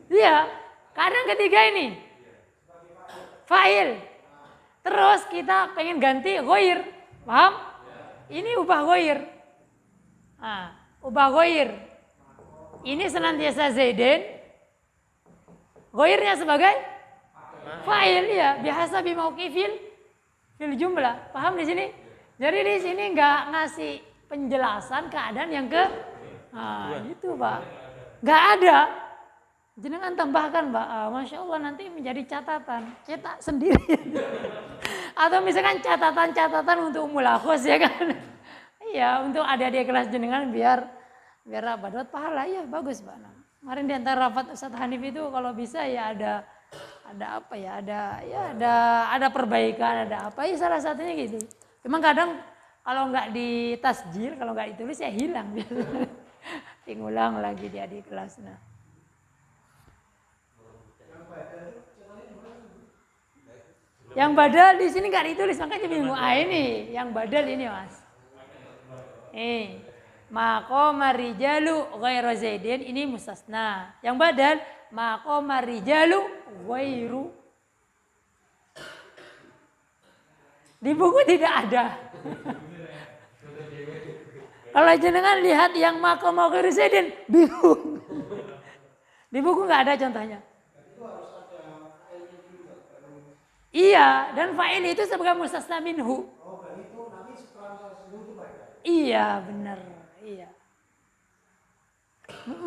iya. Kadang ketiga ini fa'il. Terus kita pengen ganti ghair, paham? Ini ubah ghair. Ubah ghair. Ini senantiasa Zaidin. Ghairnya sebagai fa'il ya, biasa bimauqifil fil jumlah. Paham di sini? Jadi di sini nggak ngasih penjelasan keadaan yang itu Pak. Nggak ada. Jenengan tambahkan Pak, Masya Allah nanti menjadi catatan, cetak sendiri. Atau misalkan catatan-catatan untuk mulakos ya kan. Iya, untuk ada di kelas jenengan biar apa, dapat pahala ya, bagus Pak. Nah, kemarin di antara rapat Ustadz Hanif itu kalau bisa ya ada apa ya, ada perbaikan, ada apa ya, salah satunya gitu. Memang kadang kalau nggak ditasjil, kalau nggak ditulis ya hilang. Ngulang lagi dia di kelas. Nah. Yang badal di sini nggak ditulis, makanya bingung. Ini yang badal ini Mas. Maqama rijalu ghairu zaidin, ini mustasna. Yang badal maqama rijalu ghairu. Di buku tidak ada. Kalau jenengan lihat yang maqama ghairu zaidin, bingung. Di buku nggak ada contohnya. Iya, dan fa'il itu sebagai mustasna minhu. Iya, benar. Iya.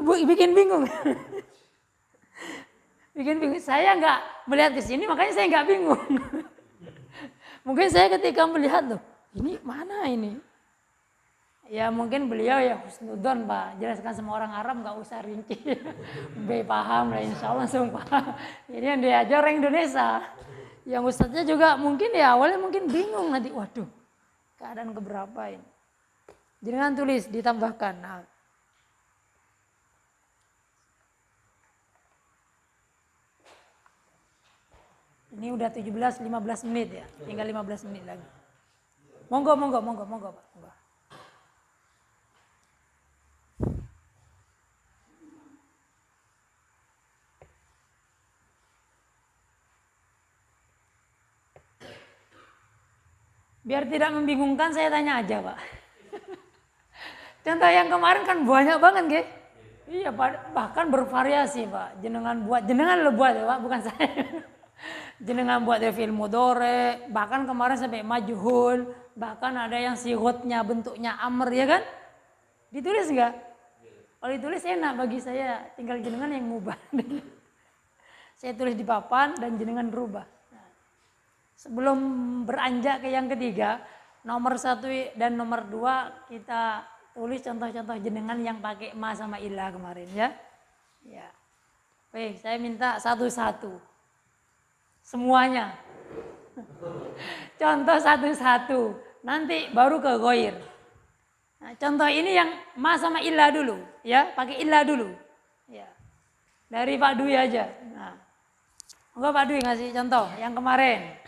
Bikin bingung. Bikin bingung. Saya nggak melihat ke sini, makanya saya nggak bingung. Mungkin saya ketika melihat loh, ini mana ini? Ya mungkin beliau ya husnudon Pak, jelaskan sama orang Arab nggak usah rinci. Paham lah, insya Allah langsung paham. Ini yang diajar orang Indonesia. Yang ustadznya juga mungkin ya awalnya mungkin bingung nanti, waduh keadaan keberapa ini. Jangan tulis, ditambahkan. Nah. Ini udah 17-15 menit ya, tinggal 15 menit lagi. Monggo Pak, monggo. Biar tidak membingungkan saya tanya aja Pak. Contoh yang kemarin kan banyak banget nggih. Iya bahkan bervariasi Pak. Jenengan lo buat ya Pak, bukan saya. Jenengan buat ya fi'il mudhari, bahkan kemarin sampai majhul, bahkan ada yang sighotnya bentuknya amr ya kan? Ditulis enggak? Kalau ditulis enak bagi saya, tinggal jenengan yang ngubah. Saya tulis di papan dan jenengan rubah. Sebelum beranjak ke yang ketiga, nomor 1 dan nomor 2 kita tulis contoh-contoh jenengan yang pakai ma sama ilah kemarin ya. Ya. Baik, saya minta satu-satu. Semuanya. Contoh satu-satu. Nanti baru ke ghair. Nah, contoh ini yang ma sama ilah dulu, ya, pakai ilah dulu. Ya. Dari Pak Dwi aja. Nah. Enggak Pak Dwi ngasih contoh yang kemarin.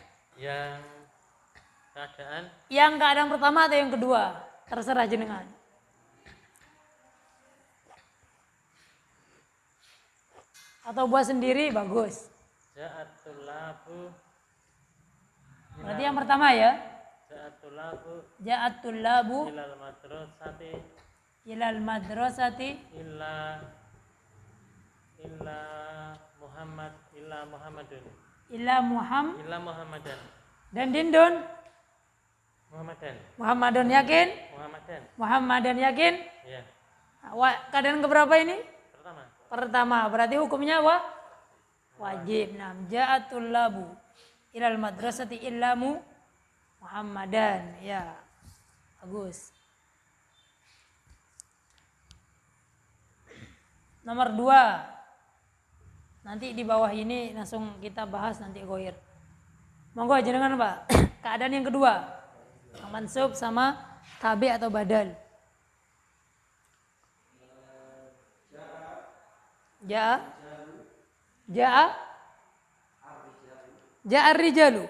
Yang keadaan pertama atau yang kedua, terserah jenengan. Atau buat sendiri bagus. Ja'atul labu Berarti yang pertama ya. Ja'atul labu ilal madrasati illa Muhammadun illa Muhammadan dan dindun Muhammadan yakin? Muhammadan Yakin? ya. Keadaan keberapa ini? Pertama. Berarti hukumnya apa? Wajib. Nah, ja'atul labu ilal madrasati illa Muhammadan. Ya. Bagus. Nomor 2. Nanti di bawah ini langsung kita bahas nanti goir. Monggo jenengan Pak. Keadaan yang kedua. Yang mansub sama tabi atau badal. Ja'a rijalu.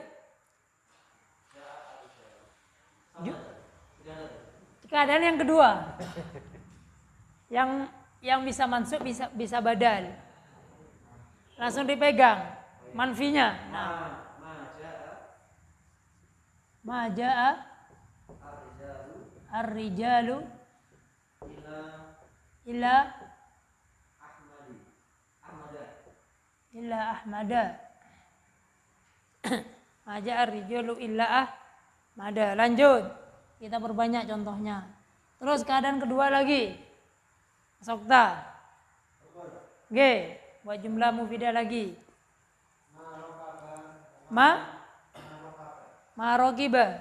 Keadaan yang kedua. Yang bisa mansub bisa badal. Langsung dipegang manfinya. Nah. Ma ja'a ar-rijalu illa Ahmada. Ma ja'a ar-rijalu illa Ahmada. Lanjut. Kita perbanyak contohnya. Terus keadaan kedua lagi. Sokta. G. Buat jumlah mufidah lagi. Marokiba.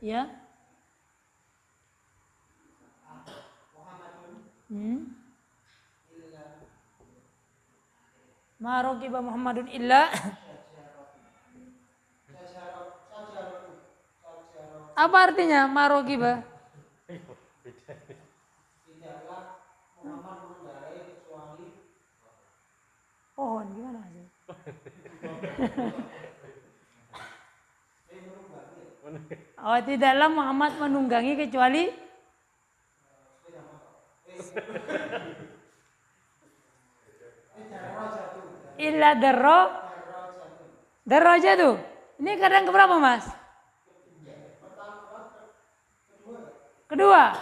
Ya. Marokiba Muhammadun illa. Apa artinya marokiba? Pohon gimana sih? Oh, tidaklah Muhammad menunggangi kecuali illa darrajatu. Ini kadang keberapa Mas? Kedua.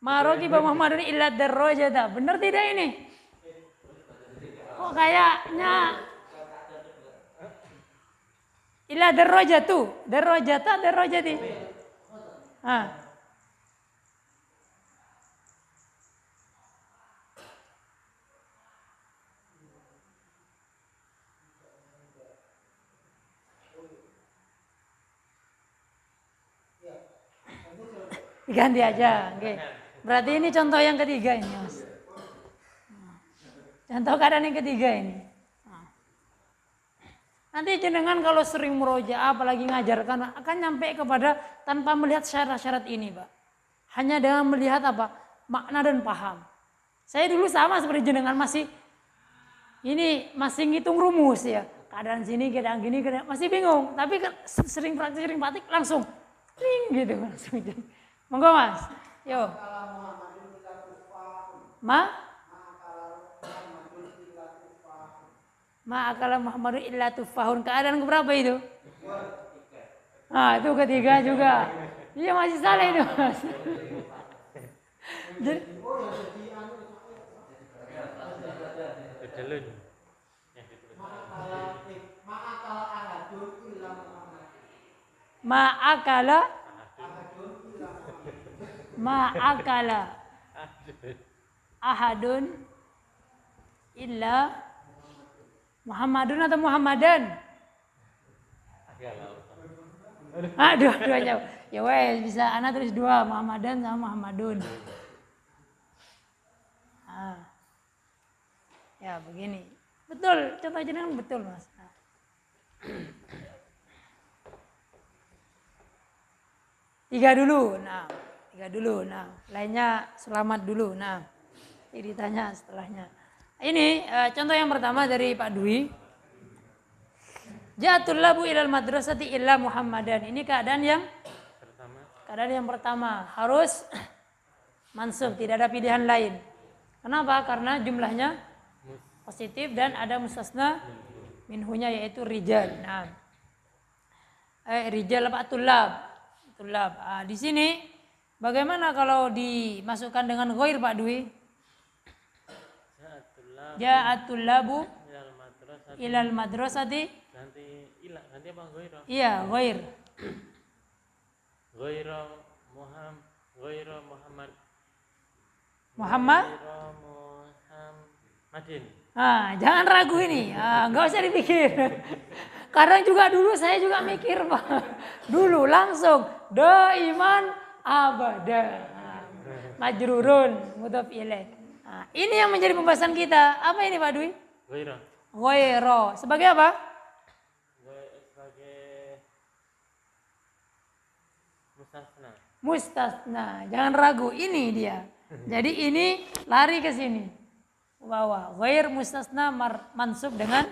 Marokiba Muhammadun illa darrajata. Benar tidak ini? Kok kayaknya illa darrajati. Ganti aja. Oke. Berarti ini contoh yang ketiga ini, Mas. Contoh keadaan yang ketiga ini. Nanti jenengan kalau sering murojaah apalagi ngajarkan akan nyampe kepada tanpa melihat syarat-syarat ini, Pak. Hanya dengan melihat apa? Makna dan paham. Saya dulu sama seperti jenengan masih ngitung rumus ya. Keadaan sini, keadaan gini, masih bingung. Tapi sering praktik langsung ring gitu langsung. Monggo Mas. Yo. Ma'akala Muhammadun illa tufahun. Keadaan keberapa itu? Itu ketiga juga. Iya masih salah itu Mas. Ma'akala ahadun illa Muhammadun atau Muhammadan? Dua-duanya. Ya wes bisa anak tulis dua, Muhammadan sama Muhammadun. Ya begini. Betul, contoh jenengan betul Mas. Tiga dulu. Lainnya selamat dulu. Jadi ditanya setelahnya. Ini contoh yang pertama dari Pak Dwi. Ja'atul labu ilal madrasati illa Muhammadan. Ini keadaan yang pertama. Harus mansub, tidak ada pilihan lain. Kenapa? Karena jumlahnya positif dan ada mustasna minhunya yaitu rijal. Nah, rijal apa tulab? Tulab. Di sini bagaimana kalau dimasukkan dengan ghair Pak Dwi? Ja'atul labu ilal madrasati. Ganti apa ghair? Iya, ghair. Ghaira Muhammad. Muhammadin. Jangan ragu ini, nggak usah dipikir. Kadang juga dulu saya juga mikir Pak. Dulu langsung daiman abada. Majrurun mudhaf ilaih. Ini yang menjadi pembahasan kita. Apa ini Pak Dwi? Ghaira. Sebagai apa? Sebagai mustasna. Jangan ragu, ini dia. Jadi ini lari ke sini. Bawah. Ghair mustasna mansub dengan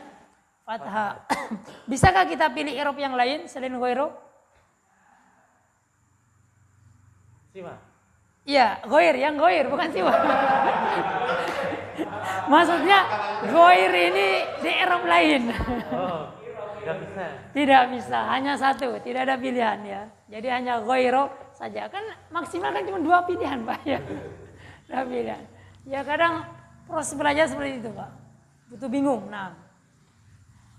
fathah. Bisakah kita pilih i'rab yang lain selain ghairu? Siwa. Iya, ghair, yang ghair bukan siwa. Maksudnya ghair ini di i'rab lain. Oh, tidak bisa. Tidak bisa, hanya satu, tidak ada pilihan ya. Jadi hanya ghairu saja. Kan maksimal kan cuma 2 pilihan Pak ya. 2 pilihan. Ya kadang proses belajar seperti itu Pak. Butuh bingung. Nah,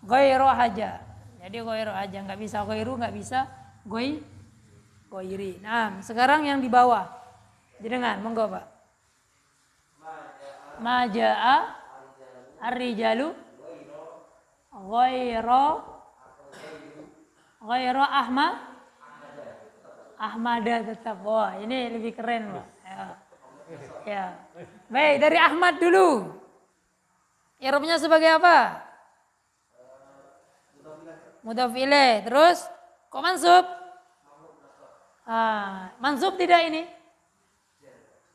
ghairu aja. Jadi ghairu aja, nggak bisa ghairu, nggak bisa ghairi. Nah, sekarang yang di bawah. Jenengan, monggo Pak. Maja'a ar-rijalu ghairu Ahmada tetap. Wah, ini lebih keren Pak. Ya. Baik, dari Ahmad dulu. I'rabnya sebagai apa? Mudhaf ilaih. Terus kok mansub? Mansub tidak ini?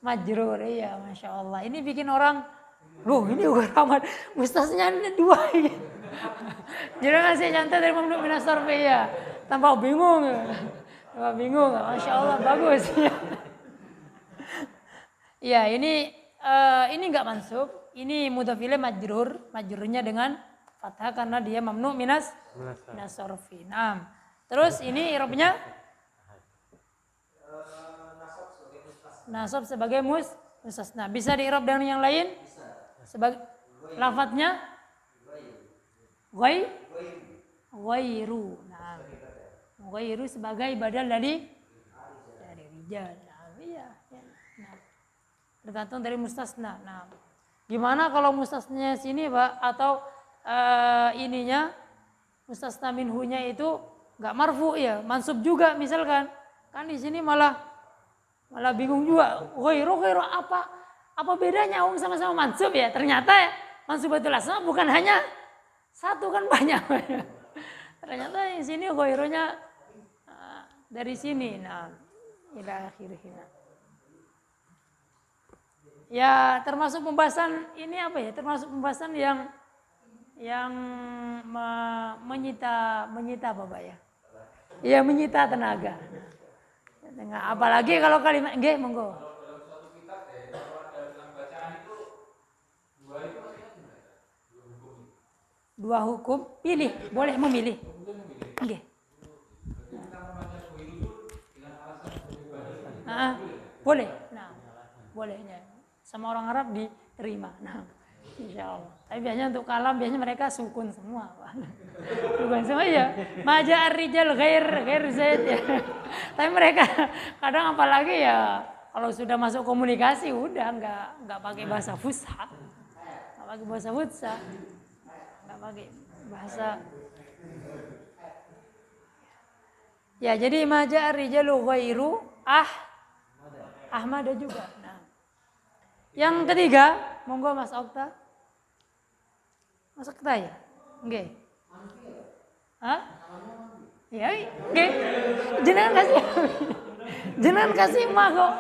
Majrur. Iya, Masya Allah. Ini bikin orang, loh ini Ahmad. Mustasnya ada 2. Jadi ngasih contoh dari Mamnu bin As-Sarfi ya. Tanpa bingung. Tanpa bingung. Masya Allah, bagus. Ya, ini enggak mansub. Ini mudhaf ilaih majrur. Majrurnya dengan fathah karena dia mamnu minas sarfi. Nah, terus ini i'rabnya nasab sebagai mustasna. Bisa di-i'rab dengan yang lain? Sebagai lafadznya ghairu. Nah, ghairu sebagai badal dari rijal. Tergantung dari mustasna. Nah, gimana kalau mustasnanya sini Pak atau ininya mustasna minhunya itu nggak marfu ya, mansub juga misalkan. Kan di sini malah bingung juga. Ghairu apa bedanya? Sama-sama mansub ya. Ternyata mansubatul asma bukan hanya satu, kan banyak. Ternyata di sini ghairunya dari sini. Nah, ila akhirih. Ya, termasuk pembahasan ini apa ya? Termasuk pembahasan yang menyita apa Pak ya? Ya, menyita tenaga. Apalagi kalau kalimat nggih monggo. Dua hukum, pilih, boleh memilih. Nggih. Boleh. Nah, bolehnya. Sama orang Arab diterima. Nah, insya Allah. Tapi biasanya untuk kalam biasanya mereka sukun semua. Sukun semua ya. Maja ar-rijal ghair zaid ya. Tapi mereka kadang apalagi ya kalau sudah masuk komunikasi udah nggak pakai bahasa fusha. Nggak pakai bahasa fusha. Nggak pakai bahasa. Ya, jadi maja ar-rijalu ghairu Ahmad juga. Nah, yang ketiga, monggo Mas Okta. Mas Okta ya? Nggih. Hah? Ya, nggih. Jenengan kasih mah kok.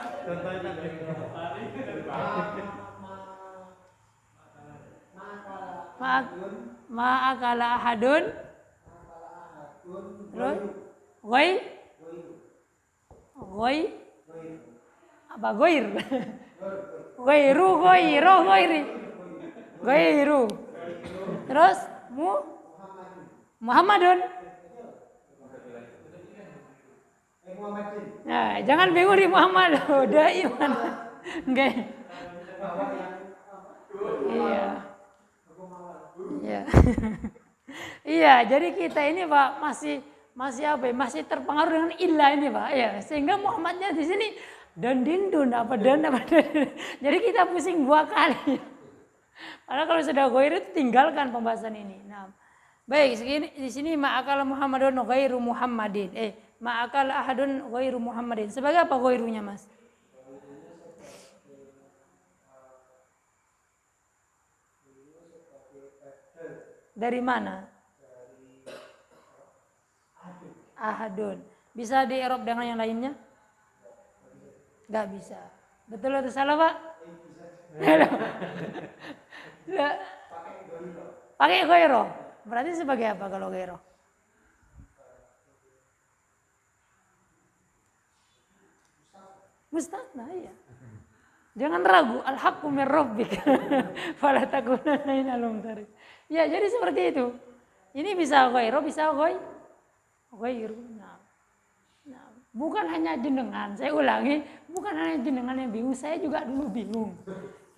Ma'akala ahadun. Terus? Apa goir? Ghairi. Ghairu. Terus Muhammadun. Nah, jangan bingung di Muhammad. Udah iman. Enggak. Iya. Iya. Iya, jadi kita ini Pak masih apa ya? Masih terpengaruh dengan ilah ini Pak. Ya, sehingga Muhammadnya di sini dan dindun apa. Jadi kita pusing 2 kali. Padahal kalau sudah ghair itu tinggalkan pembahasan ini. Nah, baik, di sini ma'akal Muhammadun ghairu Muhammadin. Ma'akal ahadun ghairu Muhammadin. Sebagai apa ghairunya, Mas? Dari mana? Ahadun. Bisa di i'rab dengan yang lainnya? Enggak bisa. Betul atau salah, Pak? Pakai ghairu. Berarti sebagai apa kalau ghairu? Mustatsna, ya. Jangan ragu, al-haqqu min rabbik. Fala takunanna minal mumtarin. Ya, jadi seperti itu. Ini bisa ghairu, bisa ghairu. Nah, bukan hanya jenengan, saya ulangi, bukan hanya jenengan yang bingung, saya juga dulu bingung.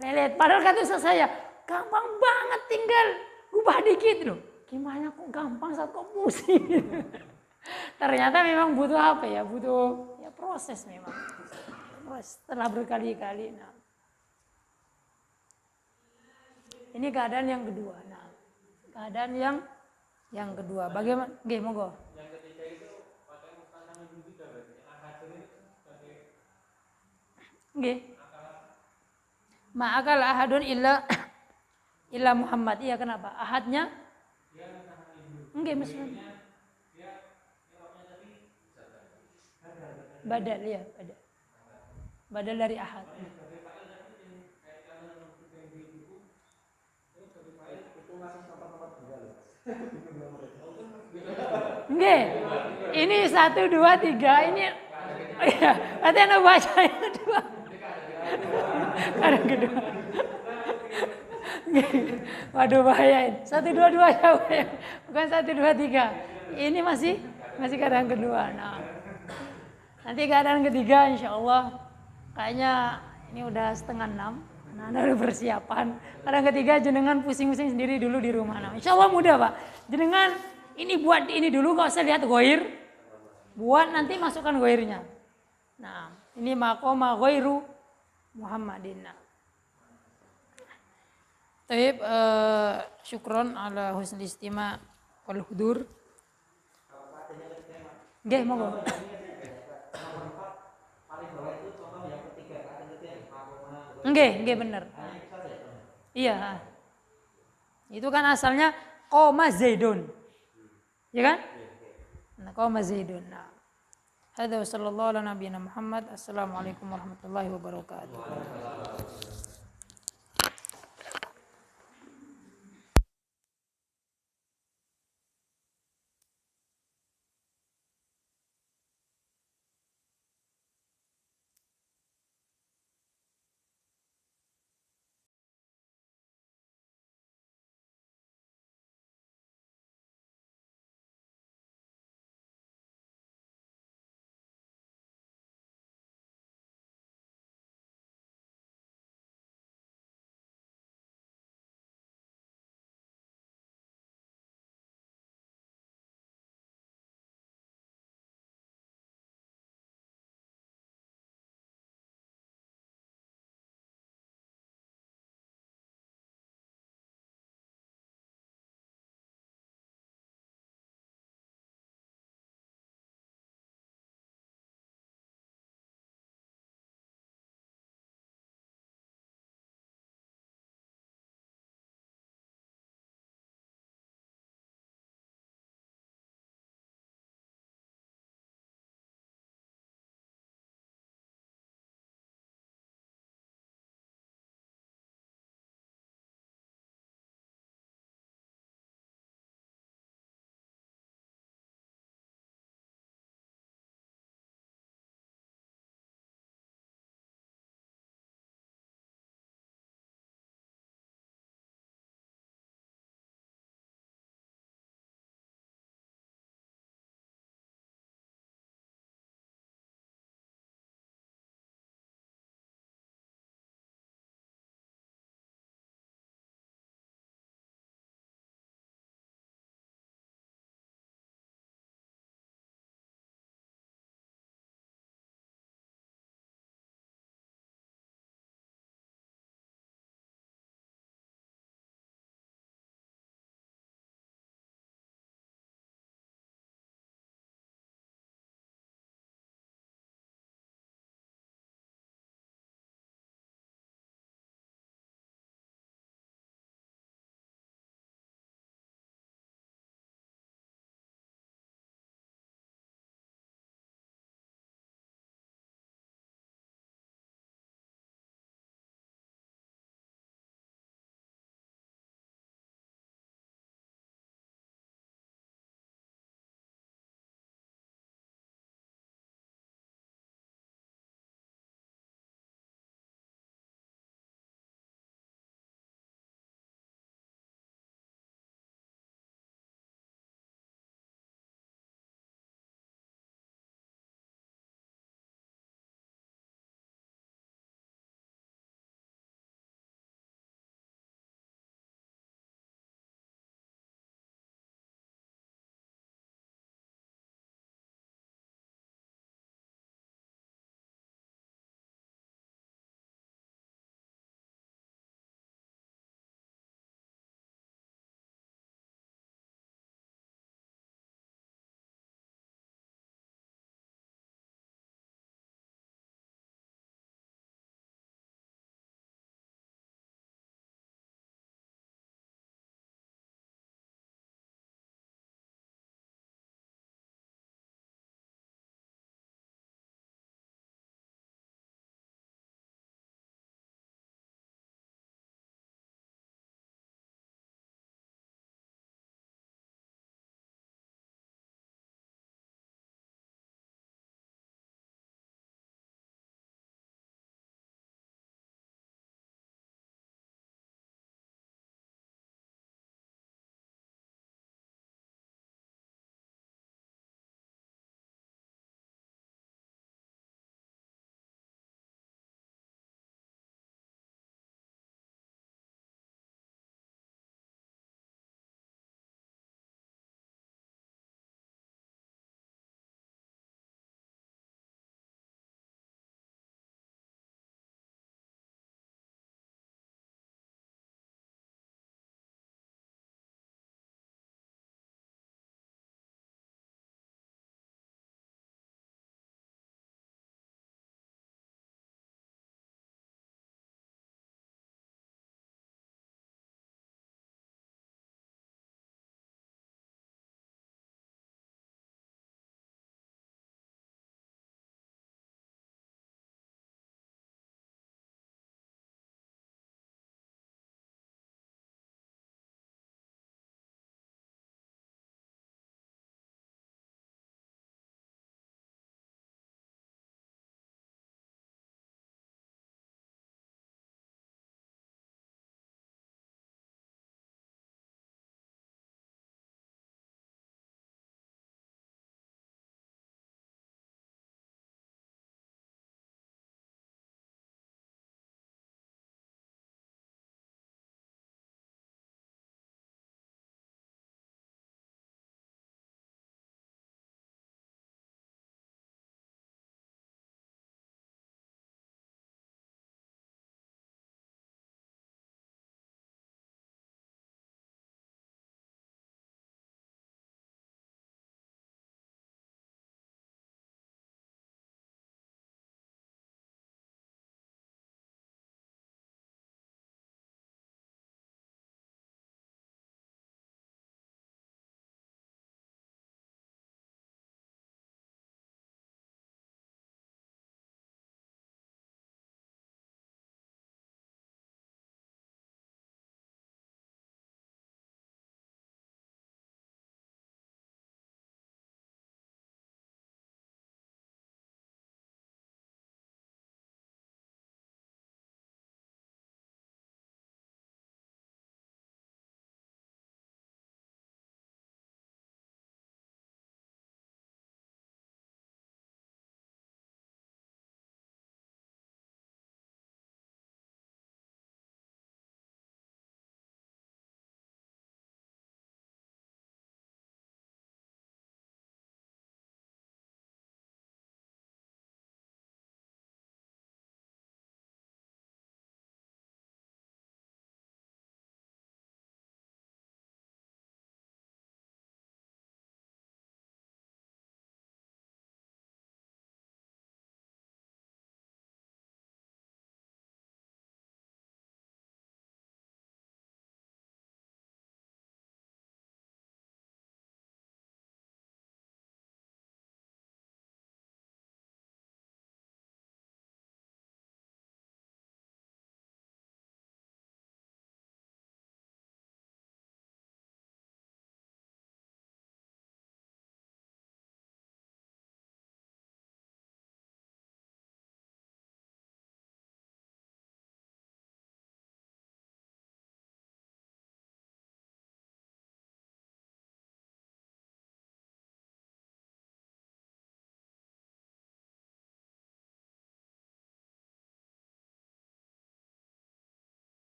Lelet, padahal kata saya, gampang banget tinggal ubah dikit loh. Gimana kok gampang saat kok pusing. Ternyata memang butuh apa ya, butuh ya proses memang. Setelah berkali-kali. Nah, ini keadaan yang kedua. Nah, keadaan yang kedua. Bagaimana? Nggih, monggo. Yang ketiga itu pakai mustanah yang juga berarti. Ahadun itu sebagai Nggih. Ma'akal ahadun illa Muhammad. Iya, kenapa? Ahadnya? Nggih, maksudnya. Badal, ya, badal. Badal dari ahad. Nggih. Ini 1 2 3 ini. Iya, berarti Anda baca yang kedua. Kadang kedua. Waduh, bahaya. 1 2 2 jauh ya. Bukan 1 2 3. Ini masih keadaan kedua. Nah, nanti keadaan ketiga insya Allah kayaknya ini udah 5:30. Nah, Anda udah persiapan. Keadaan ketiga jenengan pusing-pusing sendiri dulu di rumah. Nah, insya Allah mudah Pak. Jenengan ini buat ini dulu, gak usah lihat ghair. Buat nanti masukkan ghairnya. Nah, ini maqama ghairu Muhammadin. Taib, syukron ala husnul istima' wal hudur. Nggih, monggo. Nggih bener. Iya. Itu kan asalnya qoma Zaidun. Ya kan? Nah, qoma Zaidun. Nah. Hadza sallallahu ala nabiyina Muhammad. Assalamualaikum warahmatullahi wabarakatuh.